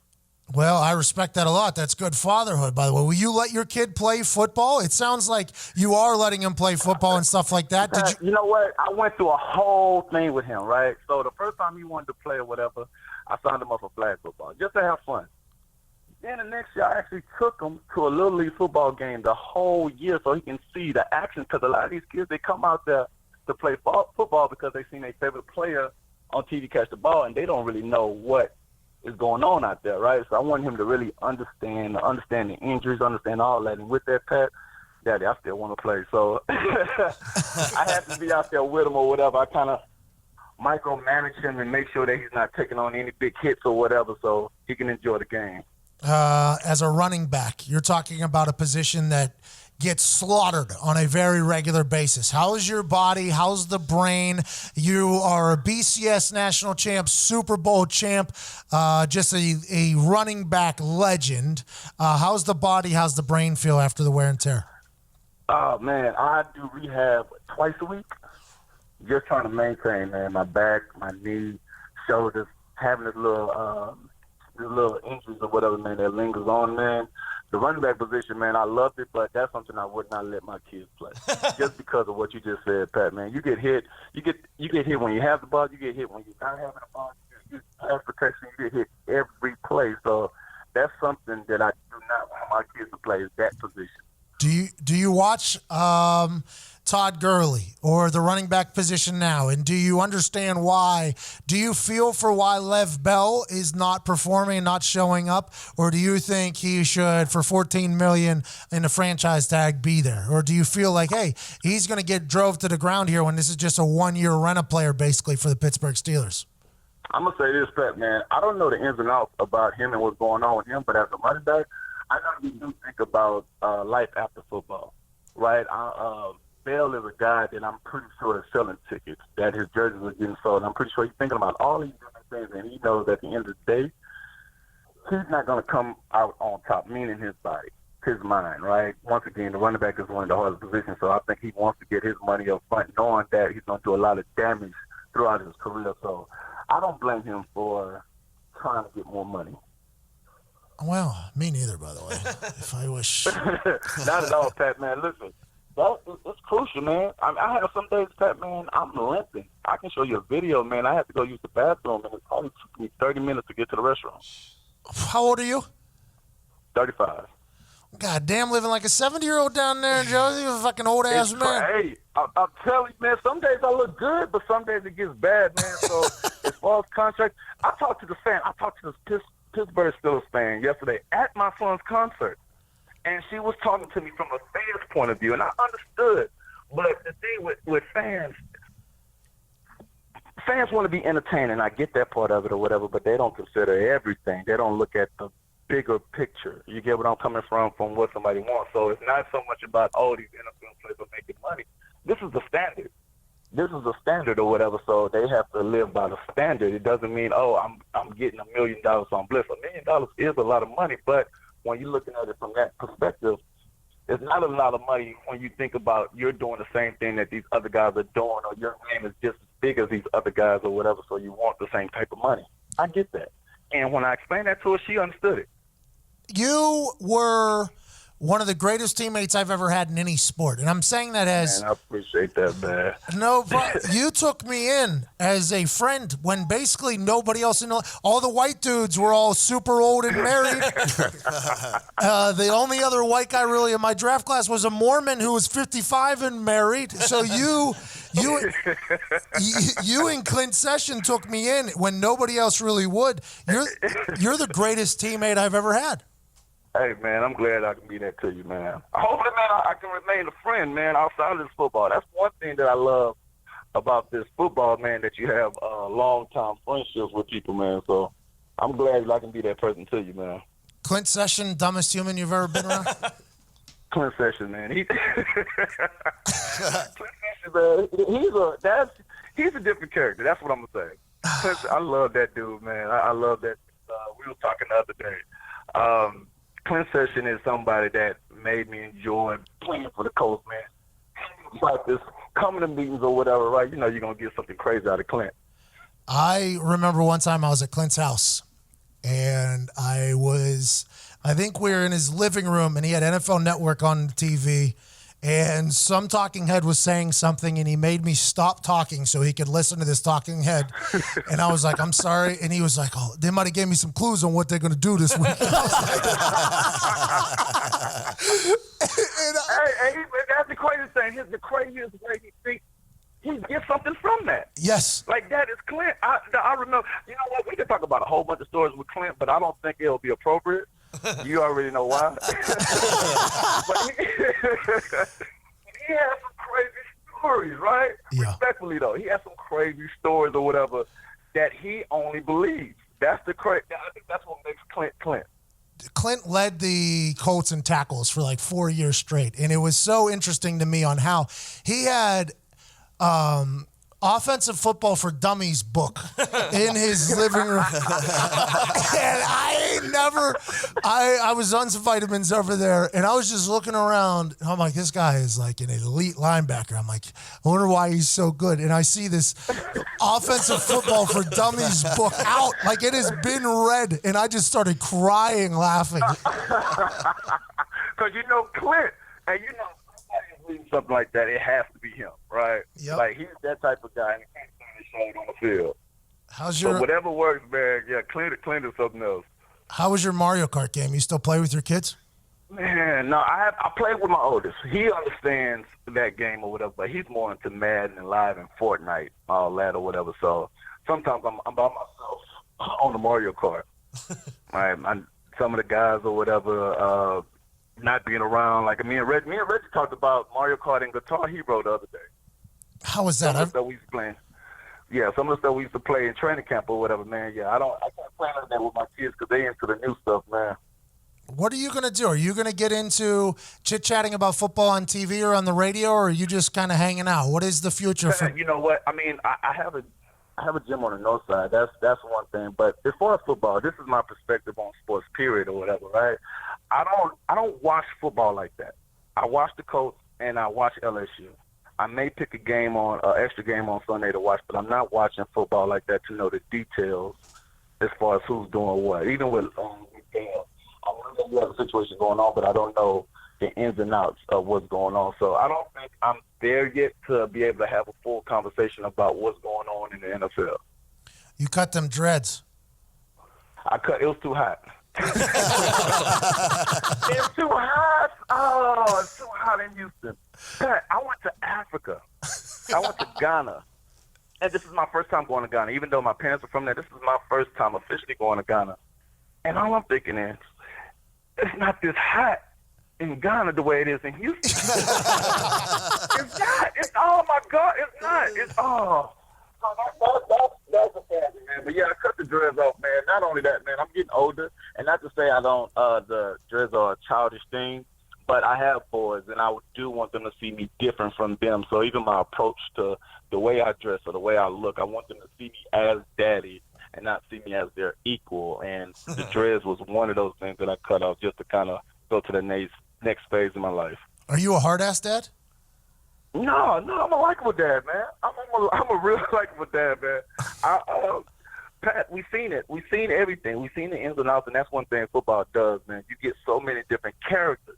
Well, I respect that a lot. That's good fatherhood, by the way. Will you let your kid play football? It sounds like you are letting him play football and stuff like that. Did you? You know what? I went through a whole thing with him, right? So the first time he wanted to play or whatever, I signed him up for flag football just to have fun. Then the next year, I actually took him to a Little League football game the whole year so he can see the action, because a lot of these kids, they come out there to play football because they seen their favorite player on TV catch the ball, and they don't really know what is going on out there, right? So I want him to really understand the injuries, understand all that. And with that, Pat, Daddy, I still want to play. So I have to be out there with him or whatever. I kind of micromanage him and make sure that he's not taking on any big hits or whatever so he can enjoy the game. As a running back, you're talking about a position that gets slaughtered on a very regular basis. How's your body? How's the brain? You are a BCS national champ, Super Bowl champ, just a running back legend. How's the body? How's the brain feel after the wear and tear? Oh, man, I do rehab twice a week. Just trying to maintain, man, my back, my knee, shoulders, having this little injuries or whatever, man, that lingers on, man. The running back position, man, I loved it, but that's something I would not let my kids play. Just because of what you just said, Pat, man. You get hit. You get hit when you have the ball. You get hit when you're not having the ball. You get pass protection. You get hit every play. So that's something that I do not want my kids to play, is that position. Do you watch Todd Gurley or the running back position now, and do you understand why? Do you feel for why Lev Bell is not performing, not showing up, or do you think he should, for $14 million in a franchise tag, be there? Or do you feel like, hey, he's going to get drove to the ground here when this is just a one-year rent-a-player basically for the Pittsburgh Steelers? I'm going to say this, Pat, man. I don't know the ins and outs about him and what's going on with him, but as a running back, I know you do think about life after football, right? Bell is a guy that I'm pretty sure is selling tickets, that his jerseys are getting sold. I'm pretty sure he's thinking about all these different things, and he knows at the end of the day, he's not going to come out on top, meaning his body, his mind, right? Once again, the running back is one of the hardest positions, so I think he wants to get his money up front, knowing that he's going to do a lot of damage throughout his career. So I don't blame him for trying to get more money. Well, me neither, by the way. If I wish. Not at all, Pat, man. Listen, it's crucial, man. I have some days, Pat, man, I'm limping. I can show you a video, man. I have to go use the bathroom, and it only took me 30 minutes to get to the restroom. How old are you? 35. God damn, living like a 70-year-old down there in Jersey, a fucking old-ass man. Hey, I'm telling you, man, some days I look good, but some days it gets bad, man. So as far as contract, I talked to the fan. I talked to this Pittsburgh Steelers fan yesterday at my son's concert, and she was talking to me from a fan's point of view, and I understood. But the thing with fans want to be entertaining. I get that part of it or whatever, but they don't consider everything. They don't look at the bigger picture. You get what I'm coming from what somebody wants. So it's not so much about, these NFL players are making money. This is the standard. This is the standard or whatever, so they have to live by the standard. It doesn't mean, I'm getting $1 million on Bliss. $1 million is a lot of money, but when you're looking at it from that perspective, it's not a lot of money when you think about you're doing the same thing that these other guys are doing, or your name is just as big as these other guys or whatever, so you want the same type of money. I get that. And when I explained that to her, she understood it. You were one of the greatest teammates I've ever had in any sport. And I'm saying that as... Man, I appreciate that, man. No, but you took me in as a friend when basically nobody else in all the white dudes were all super old and married. The only other white guy really in my draft class was a Mormon who was 55 and married. So you and Clint Session took me in when nobody else really would. You're the greatest teammate I've ever had. Hey, man, I'm glad I can be that to you, man. Hopefully, man, I can remain a friend, man, outside of this football. That's one thing that I love about this football, man, that you have long-time friendships with people, man. So I'm glad I can be that person to you, man. Clint Session, dumbest human you've ever been around? Clint Session, man. Clint Session, man, he's a different character. That's what I'm going to say. I love that dude, man. I love that. We were talking the other day. Clint Session is somebody that made me enjoy playing for the Colts, man. Practice, coming to meetings or whatever, right? You know you're going to get something crazy out of Clint. I remember one time I was at Clint's house, and I think we were in his living room, and he had NFL Network on the TV, and some talking head was saying something, and he made me stop talking so he could listen to this talking head. And I was like, I'm sorry. And he was like, they might have gave me some clues on what they're going to do this week. Hey, that's the craziest thing. The craziest way he thinks, he gets something from that. Yes. Like, that is Clint. I remember, you know what, we can talk about a whole bunch of stories with Clint, but I don't think it'll be appropriate. You already know why. But he has some crazy stories, right? Yeah. Respectfully, though, he has some crazy stories or whatever that he only believes. That's the crazy. I think that's what makes Clint Clint. Clint led the Colts in tackles for like 4 years straight, and it was so interesting to me on how he had Offensive Football for Dummies book in his living room. And I was on some vitamins over there, and I was just looking around, and I'm like, this guy is like an elite linebacker. I'm like, I wonder why he's so good. And I see this Offensive Football for Dummies book out, like it has been read, and I just started crying laughing. Because you know Clint, and you know, something like that, it has to be him, right? Yep. Like, he's that type of guy, and he can't stand on the field. So whatever works, man, yeah, Clint is something else. How was your Mario Kart game? You still play with your kids? Man, no, I play with my oldest. He understands that game or whatever, but he's more into Madden and Live and Fortnite, all that or whatever. So sometimes I'm by myself on the Mario Kart. Some of the guys or whatever, not being around. Like me and Reggie talked about Mario Kart and Guitar Hero the other day. How was that? Some of the stuff we used to play. Yeah, some of the stuff we used to play in training camp or whatever, man. Yeah, I can't play like that with my kids because they into the new stuff, man. What are you going to do? Are you going to get into chit-chatting about football on TV or on the radio, or are you just kind of hanging out? What is the future for? You know what? I mean, I have a gym on the north side. That's one thing. But as far as football, this is my perspective on sports, period, or whatever, right? I don't watch football like that. I watch the Colts and I watch LSU. I may pick a game on, extra game on Sunday to watch, but I'm not watching football like that to know the details as far as who's doing what. Even with Dale, I know you have a situation going on, but I don't know the ins and outs of what's going on. So I don't think I'm there yet to be able to have a full conversation about what's going on in the NFL. You cut them dreads. It was too hot. It's too hot. Oh, it's too hot in Houston. Pat, I went to Africa. I went to Ghana. And this is my first time going to Ghana. Even though my parents are from there, this is my first time officially going to Ghana. And all I'm thinking is, it's not this hot in Ghana the way it is in Houston. It's not. It's, oh, my God, it's not. It's, oh. That's a fancy, man. But, yeah, I cut the dreads off, man. Not only that, man, I'm getting older. And not to say I don't, the dreads are a childish thing, but I have boys, and I do want them to see me different from them. So even my approach to the way I dress or the way I look, I want them to see me as daddy and not see me as their equal. And the dreads was one of those things that I cut off just to kind of go to the next phase of my life. Are you a hard-ass dad? No, I'm a likable dad, man. I'm a real likable dad, man. Pat, we've seen it. We've seen everything. We've seen the ins and outs, and that's one thing football does, man. You get so many different characters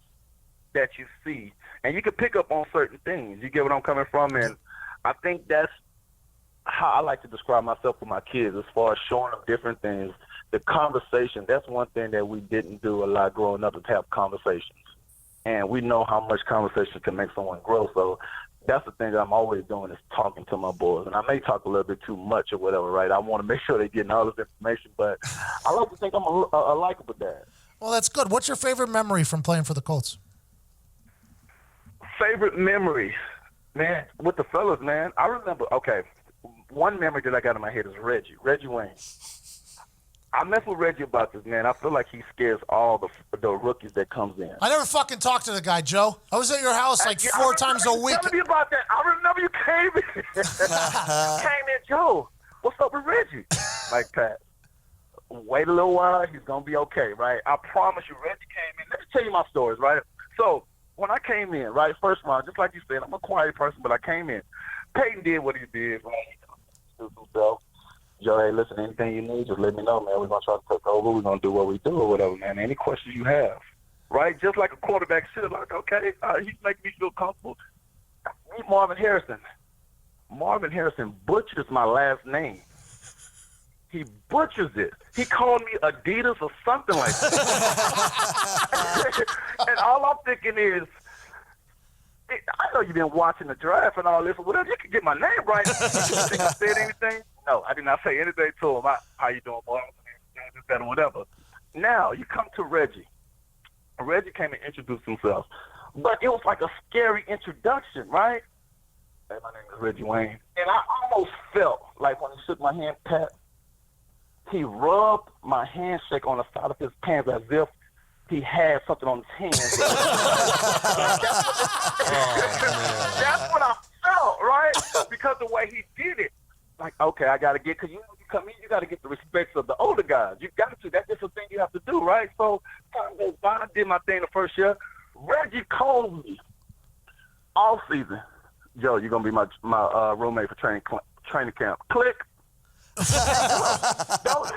that you see, and you can pick up on certain things. You get what I'm coming from? And I think that's how I like to describe myself with my kids as far as showing them different things. The conversation, that's one thing that we didn't do a lot growing up, is have conversations. And we know how much conversation can make someone grow. So that's the thing that I'm always doing, is talking to my boys. And I may talk a little bit too much or whatever, right? I want to make sure they're getting all this information. But I like to think I'm a likable dad. Well, that's good. What's your favorite memory from playing for the Colts? Favorite memory? Man, with the fellas, man, I remember, okay, one memory that I got in my head is Reggie Wayne. I mess with Reggie about this, man. I feel like he scares all the rookies that comes in. I never fucking talked to the guy, Joe. I was at your house like four times a week. Tell me about that. I remember you came in. Came in, Joe, what's up with Reggie? Like, Pat, wait a little while. He's going to be okay, right? I promise you, Reggie came in. Let me tell you my stories, right? So when I came in, right, first round, just like you said, I'm a quiet person, but I came in. Peyton did what he did, right? He introduced himself. Joe, hey, listen, anything you need, just let me know, man. We're going to try to take over. We're going to do what we do or whatever, man. Any questions you have, right? Just like a quarterback should. Like, okay, he's making me feel comfortable. Meet Marvin Harrison. Marvin Harrison butchers my last name. He butchers it. He called me Adidas or something like that. And all I'm thinking is, I know you've been watching the draft and all this or whatever. You can get my name right. You think I said anything? No, I did not say anything to him. How you doing, boy? This, that, or whatever. Now, you come to Reggie. Reggie came and introduced himself. But it was like a scary introduction, right? Hey, my name is Reggie Wayne. And I almost felt like when he shook my hand, Pat, he rubbed my handshake on the side of his pants as if he had something on his hands. That's what I felt, right? Because the way he did it. Like, okay, I got to get, because you come in, you got to get the respects of the older guys. You got to. That's just a thing you have to do, right? So time goes by. I did my thing the first year. Reggie called me all season. Joe, you're going to be my roommate for training camp. Click. that was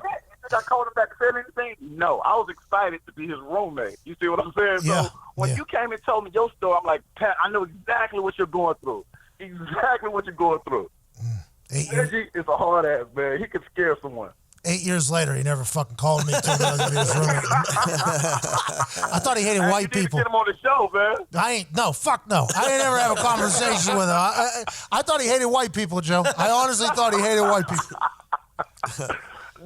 it. I called him back and said anything? No. I was excited to be his roommate. You see what I'm saying? Yeah, so when you came and told me your story, I'm like, Pat, I know exactly what you're going through. Exactly what you're going through. Reggie is a hard ass, man. He could scare someone. 8 years later, he never fucking called me. Told me I was gonna be his roommate. I thought he hated white people. Get him on the show, man. Fuck no. I didn't ever have a conversation with him. I thought he hated white people, Joe. I honestly thought he hated white people.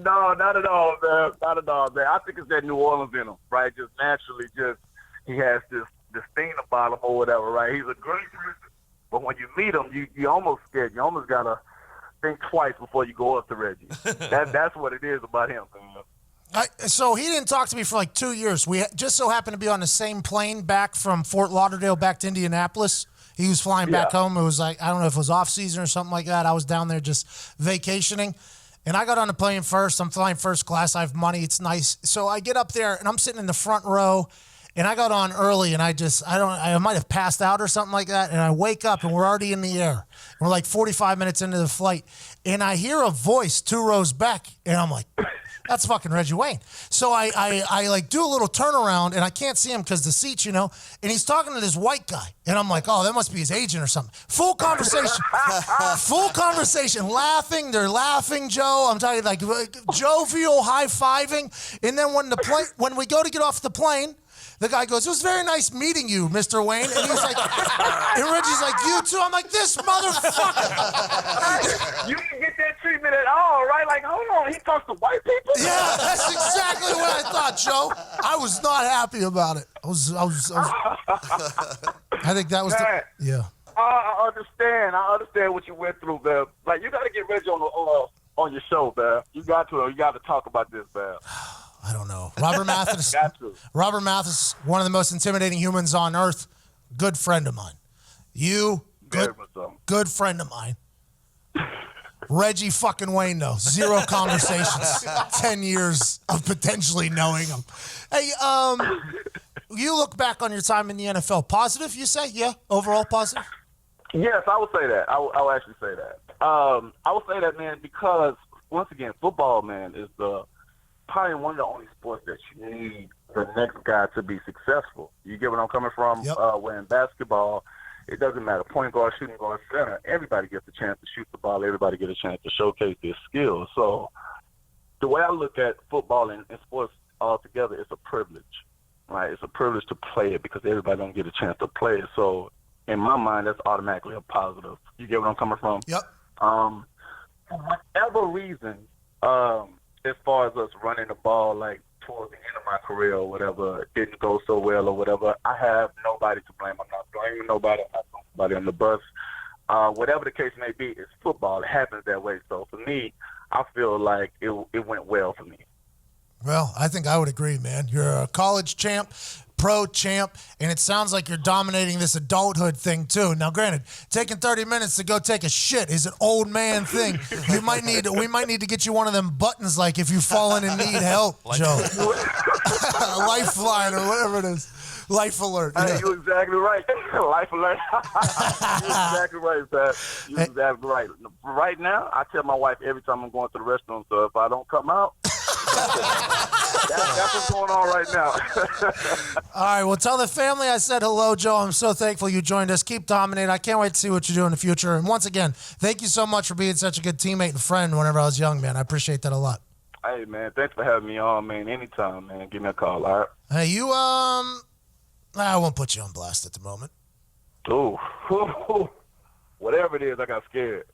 No, not at all, man. Not at all, man. I think it's that New Orleans in him, right? Just naturally, he has this thing about him or whatever, right? He's a great person. But when you meet him, you almost scared. You almost got to think twice before you go up to Reggie. That's what it is about him. So he didn't talk to me for like 2 years. We just so happened to be on the same plane back from Fort Lauderdale back to Indianapolis. He was flying back home. It was like, I don't know if it was off season or something like that. I was down there just vacationing. And I got on the plane first. I'm flying first class. I have money. It's nice. So I get up there, and I'm sitting in the front row. And I got on early, and I might have passed out or something like that. And I wake up, and we're already in the air. And we're like 45 minutes into the flight. And I hear a voice 2 rows back. And I'm like, That's fucking Reggie Wayne. So I like do a little turnaround, and I can't see him because the seats, and he's talking to this white guy. And I'm like, oh, that must be his agent or something. Full conversation. Laughing. They're laughing, Joe. I'm talking like jovial, high-fiving. And then when we go to get off the plane, the guy goes, it was very nice meeting you, Mr. Wayne. And he's like, and Reggie's like, you too? I'm like, this motherfucker. You didn't get that treatment at all, right? Like, hold on, he talks to white people? Yeah, that's exactly what I thought, Joe. I was not happy about it. I think that was yeah. I understand what you went through, man. Like, you got to get Reggie on your show, man. You got to talk about this, man. I don't know. Robert Mathis. Got to. Robert Mathis, one of the most intimidating humans on earth. Good friend of mine. You, good friend of mine. Reggie fucking Wayne, though. 0 conversations. 10 years of potentially knowing him. Hey, you look back on your time in the NFL. Positive, you say? Yeah? Overall positive? Yes, I would say that. I will actually say that. I would say that, man, because, once again, football, man, is probably one of the only sports that you need the next guy to be successful. You get what I'm coming from? Yep. Where in basketball, it doesn't matter. Point guard, shooting guard, center. Everybody gets a chance to shoot the ball. Everybody gets a chance to showcase their skills. So the way I look at football and sports altogether, it's a privilege, right? It's a privilege to play it because everybody don't get a chance to play it. So in my mind, that's automatically a positive. You get what I'm coming from? Yep. For whatever reason, as far as us running the ball, like towards the end of my career or whatever, it didn't go so well or whatever, I have nobody to blame. I'm not blaming nobody. I'm not throwing nobody on the bus. Whatever the case may be, it's football. It happens that way. So for me, I feel like it went well for me. Well, I think I would agree, man. You're a college champ, pro champ, and it sounds like you're dominating this adulthood thing too. Now, granted, taking 30 minutes to go take a shit is an old man thing. We might need to get you one of them buttons, like if you've fallen and need help, Joe. Lifeline or whatever it is. Life alert. Hey, you're exactly right. Life alert. You're exactly right, Pat. You're exactly right. Right now, I tell my wife every time I'm going to the restroom, so if I don't come out, that's what's going on right now. All right, well, tell the family I said hello, Joe. I'm so thankful you joined us. Keep dominating. I can't wait to see what you do in the future. And once again, thank you so much for being such a good teammate and friend whenever I was young, man. I appreciate that a lot. Hey, man, thanks for having me on, man. Anytime, man. Give me a call, all right? Hey, you, I won't put you on blast at the moment. Ooh. Whatever it is, I got scared.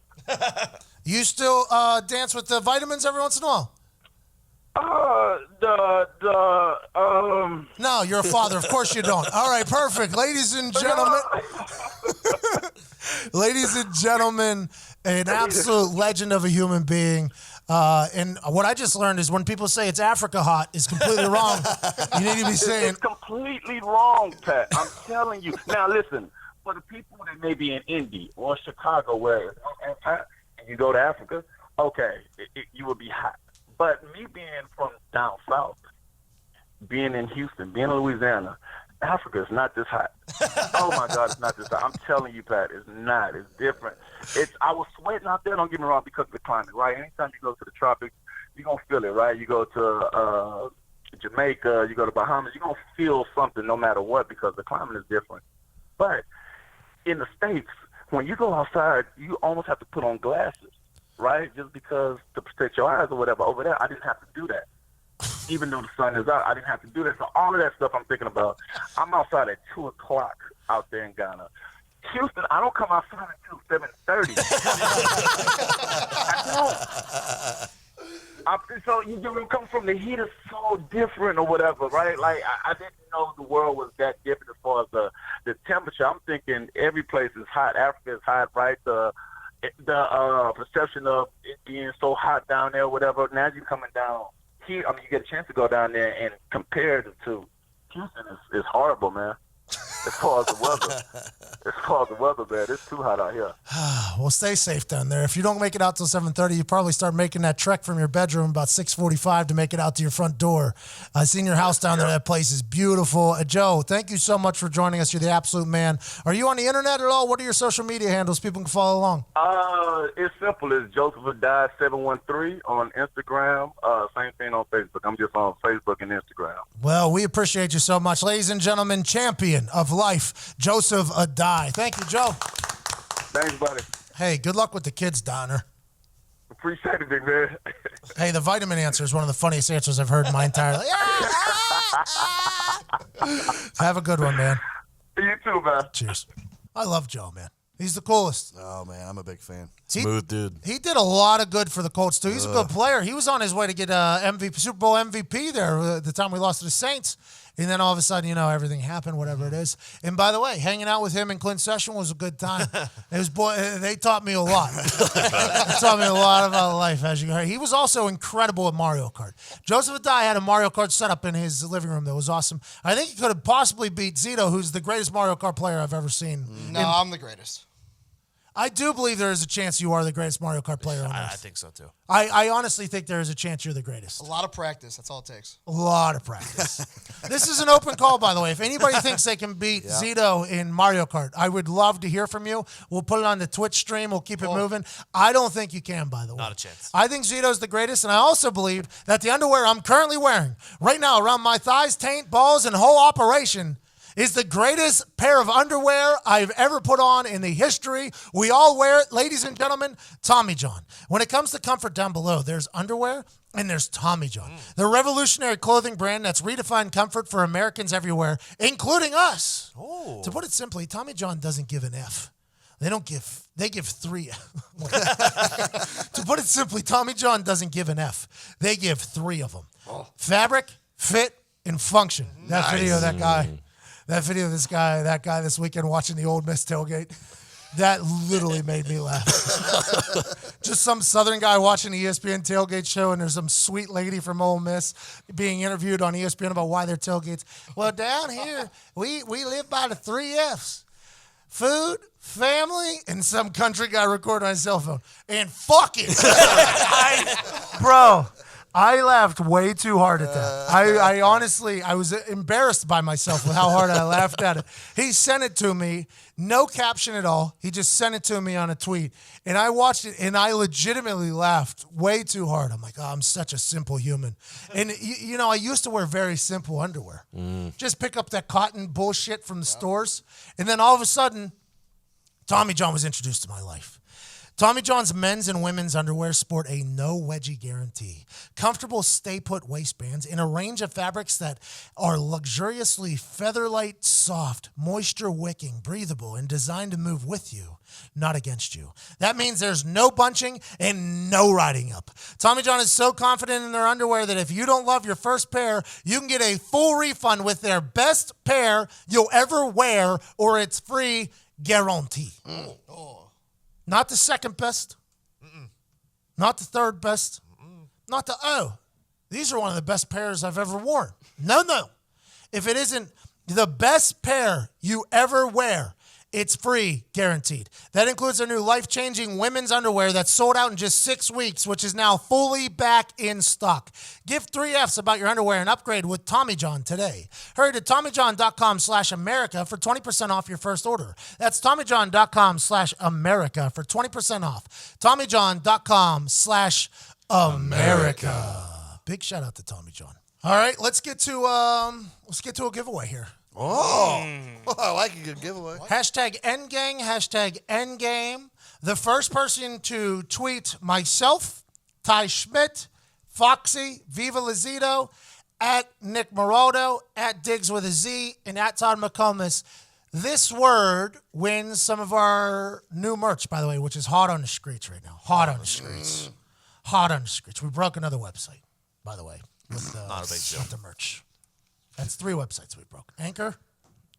You still dance with the vitamins every once in a while? No, you're a father. Of course you don't. All right, perfect. Ladies and gentlemen, an absolute legend of a human being. And what I just learned is when people say it's Africa hot is completely wrong. You need to be saying it's completely wrong, Pat. I'm telling you. Now listen, for the people that may be in Indy or Chicago where it's hot, and you go to Africa, okay, you will be hot. But me being from down south, being in Houston, being in Louisiana, Africa is not this hot. Oh my God, it's not this hot. I'm telling you, Pat, it's not. It's different. I was sweating out there, don't get me wrong, because of the climate, right? Anytime you go to the tropics, you're going to feel it, right? You go to Jamaica, you go to Bahamas, you're going to feel something no matter what because the climate is different. But in the States, when you go outside, you almost have to put on glasses, right? Just because to protect your eyes or whatever. Over there, I didn't have to do that. Even though the sun is out, I didn't have to do that. So all of that stuff I'm thinking about, I'm outside at 2 o'clock out there in Ghana. Houston, I don't come outside until 7:30. I don't. So you come from the heat is so different or whatever, right? Like I didn't know the world was that different as far as the temperature. I'm thinking every place is hot. Africa is hot, right? The perception of it being so hot down there, or whatever. Now you're coming down here. I mean, you get a chance to go down there and compare the two. Houston is horrible, man. As far as the weather, as far as the weather, man, it's too hot out here. Well, stay safe down there. If you don't make it out till 7:30, you probably start making that trek from your bedroom about 6:45 to make it out to your front door. I seen your house down there. That place is beautiful. Joe, thank you so much for joining us. You're the absolute man. Are you on the internet at all? What are your social media handles? People can follow along. It's simple. It's Joseph Addai 713 on Instagram. Same thing on Facebook. I'm just on Facebook and Instagram. Well, we appreciate you so much. Ladies and gentlemen, champion of life, Joseph Addai. Thank you, Joe. Thanks, buddy. Hey, good luck with the kids, Donner. Appreciate it, big man. Hey, the vitamin answer is one of the funniest answers I've heard in my entire life. Have a good one, man. You too, man. Cheers. I love Joe, man. He's the coolest. Oh, man, I'm a big fan. Smooth dude. He did a lot of good for the Colts, too. He's a good player. He was on his way to get MVP, Super Bowl MVP there at the time we lost to the Saints. And then all of a sudden, everything happened, whatever it is. And by the way, hanging out with him and Clint Session was a good time. They taught me a lot. They taught me a lot about life, as you heard. He was also incredible at Mario Kart. Joseph Addai had a Mario Kart setup in his living room that was awesome. I think he could have possibly beat Zito, who's the greatest Mario Kart player I've ever seen. No, I'm the greatest. I do believe there is a chance you are the greatest Mario Kart player on earth. I think so, too. I honestly think there is a chance you're the greatest. A lot of practice. That's all it takes. A lot of practice. This is an open call, by the way. If anybody thinks they can beat Zito in Mario Kart, I would love to hear from you. We'll put it on the Twitch stream. We'll keep it moving. I don't think you can, by the way. Not a chance. I think Zito's the greatest, and I also believe that the underwear I'm currently wearing right now around my thighs, taint, balls, and whole operation is the greatest pair of underwear I've ever put on in the history. We all wear it. Ladies and gentlemen, Tommy John. When it comes to comfort down below, there's underwear and there's Tommy John, the revolutionary clothing brand that's redefined comfort for Americans everywhere, including us. Ooh. To put it simply, Tommy John doesn't give an F. They give 3. To put it simply, Tommy John doesn't give an F. They give 3 of them. Fabric, fit, and function. That video of that guy. That video of that guy this weekend watching the Ole Miss tailgate, that literally made me laugh. Just some Southern guy watching the ESPN tailgate show, and there's some sweet lady from Ole Miss being interviewed on ESPN about why they're tailgates. Well, down here, we live by the 3 Fs. Food, family, and some country guy recording on his cell phone. And fuck it. Bro. I laughed way too hard at that. I honestly, I was embarrassed by myself with how hard I laughed at it. He sent it to me, no caption at all. He just sent it to me on a tweet. And I watched it, and I legitimately laughed way too hard. I'm like, oh, I'm such a simple human. And, I used to wear very simple underwear. Just pick up that cotton bullshit from the stores. And then all of a sudden, Tommy John was introduced to my life. Tommy John's men's and women's underwear sport a no wedgie guarantee. Comfortable stay-put waistbands in a range of fabrics that are luxuriously feather-light, soft, moisture-wicking, breathable, and designed to move with you, not against you. That means there's no bunching and no riding up. Tommy John is so confident in their underwear that if you don't love your first pair, you can get a full refund with their best pair you'll ever wear, or it's free guarantee. Not the second best. Not the third best. Not the, these are one of the best pairs I've ever worn. No. If it isn't the best pair you ever wear, it's free, guaranteed. That includes their new life-changing women's underwear that sold out in just 6 weeks, which is now fully back in stock. Give 3 Fs about your underwear and upgrade with Tommy John today. Hurry to TommyJohn.com/America for 20% off your first order. That's TommyJohn.com/America for 20% off. TommyJohn.com/America. Big shout out to Tommy John. All right, let's get to a giveaway here. Oh, I like a good giveaway. Hashtag Endgang, hashtag Endgame. The first person to tweet myself, Ty Schmidt, Foxy, Viva Lazito, at Nick Morodo, at Diggs with a Z, and at Todd McComas. This word wins some of our new merch, by the way, which is hot on the streets right now. Hot on the streets. Hot on the streets. We broke another website, by the way, with Not a big deal. the merch. That's 3 websites we broke. Anchor,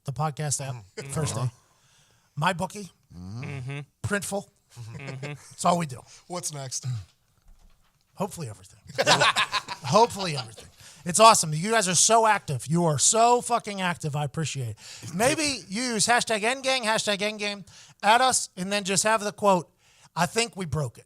the podcast app, first day. MyBookie, Printful. That's all we do. What's next? Hopefully everything. Hopefully everything. It's awesome. You guys are so active. You are so fucking active. I appreciate it. Maybe use hashtag #NGang, hashtag #NGame, add us, and then just have the quote, I think we broke it.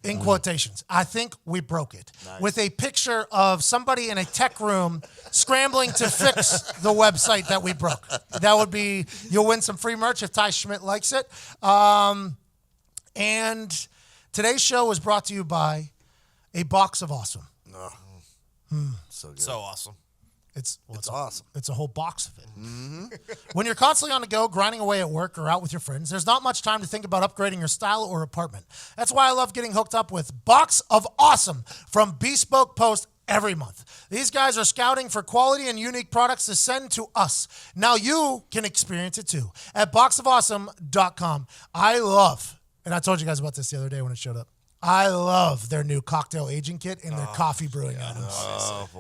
In quotations. I think we broke it. Nice. With a picture of somebody in a tech room scrambling to fix the website that we broke. That would be, you'll win some free merch if Ty Schmidt likes it. And today's show was brought to you by a box of awesome. So good. So awesome. It's awesome. It's a whole box of it. Mm-hmm. When you're constantly on the go, grinding away at work or out with your friends, there's not much time to think about upgrading your style or apartment. That's why I love getting hooked up with Box of Awesome from Bespoke Post every month. These guys are scouting for quality and unique products to send to us. Now you can experience it too at boxofawesome.com. I love, and I told you guys about this the other day when it showed up, I love their new cocktail aging kit and their coffee brewing items.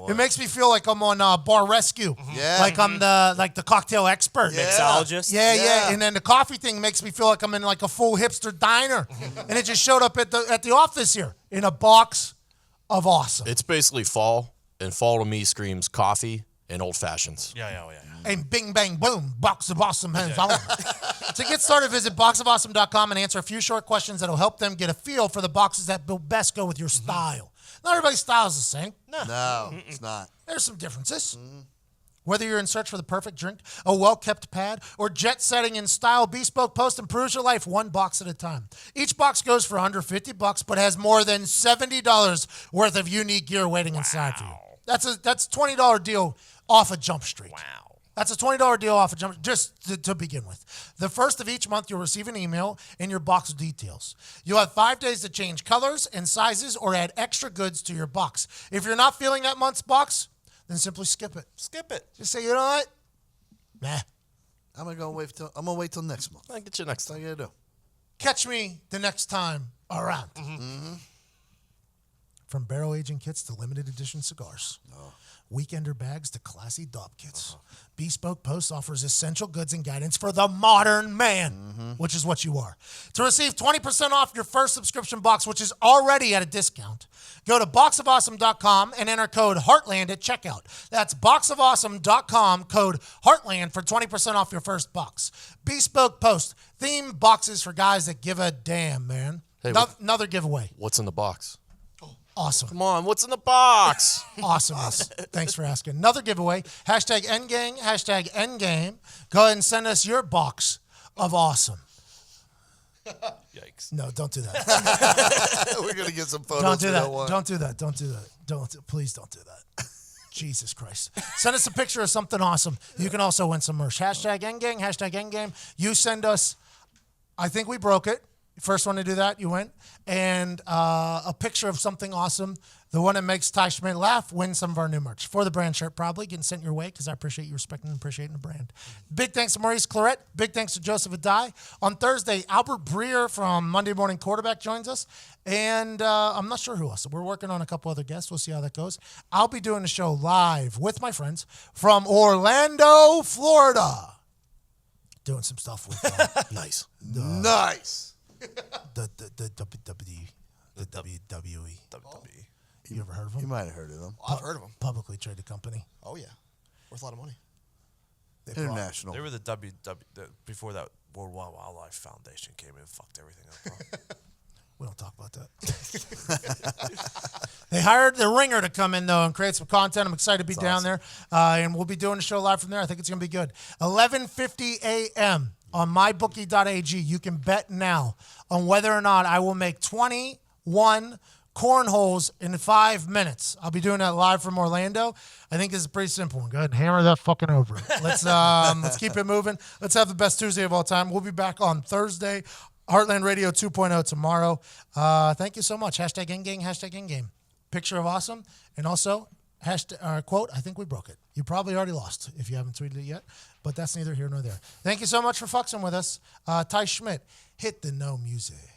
It makes me feel like I'm on Bar Rescue. Yeah. Like I'm the cocktail expert. Mixologist. Yeah. And then the coffee thing makes me feel like I'm in like a full hipster diner. And it just showed up at the office here in a box of awesome. It's basically fall, and fall to me screams coffee and old fashions. Yeah. And bing, bang, boom, Box of Awesome hands on. To get started, visit boxofawesome.com and answer a few short questions that will help them get a feel for the boxes that will best go with your style. Not everybody's style is the same. No, it's not. There's some differences. Whether you're in search for the perfect drink, a well-kept pad, or jet-setting in style, Bespoke Post improves your life one box at a time. Each box goes for under $50, but has more than $70 worth of unique gear waiting inside for you. That's a $20 deal off of Jump Street. Wow. That's a $20 deal off of Jump, just to begin with. The first of each month, you'll receive an email in your box details. You'll have 5 days to change colors and sizes or add extra goods to your box. If you're not feeling that month's box, then simply skip it. Skip it. Just say, you know what? Nah. I'm gonna wait till next month. I'll get you next That's time. all I gotta do. Catch me the next time around. From barrel aging kits to limited edition cigars. Weekender bags to classy dob kits. Bespoke Post offers essential goods and guidance for the modern man, which is what you are. To receive 20% off your first subscription box, which is already at a discount, go to boxofawesome.com and enter code Heartland at checkout. That's boxofawesome.com, code Heartland for 20% off your first box. Bespoke Post, themed boxes for guys that give a damn, man. Hey, Another giveaway. What's in the box? Awesome. Come on, what's in the box? Awesomeness. Thanks for asking. Another giveaway. Hashtag #NGang, hashtag #NGame. Go ahead and send us your box of awesome. Yikes. No, don't do that. We're gonna get some photos. Don't do we that. don't want. Don't do that. Don't do that. Please don't do that. Jesus Christ. Send us a picture of something awesome. You can also win some merch. Hashtag #NGang, hashtag #NGame. You send us, I think we broke it. First one to do that, you win. And a picture of something awesome. The one that makes Ty Schmidt laugh wins some of our new merch. For the brand shirt, probably. Getting sent your way because I appreciate you respecting and appreciating the brand. Big thanks to Maurice Clarett. Big thanks to Joseph Addai. On Thursday, Albert Breer from Monday Morning Quarterback joins us. And I'm not sure who else. We're working on a couple other guests. We'll see how that goes. I'll be doing the show live with my friends from Orlando, Florida. Doing some stuff with Nice. Nice. the WWE. You ever heard of them? You might have heard of them. I've heard of them. Publicly traded company. Oh, yeah. Worth a lot of money. International. They were the before that World Wildlife Foundation came in and fucked everything up. Bro. We don't talk about that. They hired the Ringer to come in, though, and create some content. I'm excited to be down there. And we'll be doing the show live from there. I think it's going to be good. 11:50 a.m. on mybookie.ag. You can bet now on whether or not I will make 21 cornholes in 5 minutes. I'll be doing that live from Orlando. I think this is pretty simple. Go ahead and hammer that fucking over. Let's keep it moving. Let's have the best Tuesday of all time. We'll be back on Thursday. Heartland Radio 2.0 tomorrow. Thank you so much. Hashtag #NGang, hashtag #NGame. Picture of awesome. And also, quote, I think we broke it. You probably already lost if you haven't tweeted it yet, but that's neither here nor there. Thank you so much for fucking with us. Ty Schmidt, hit the no music.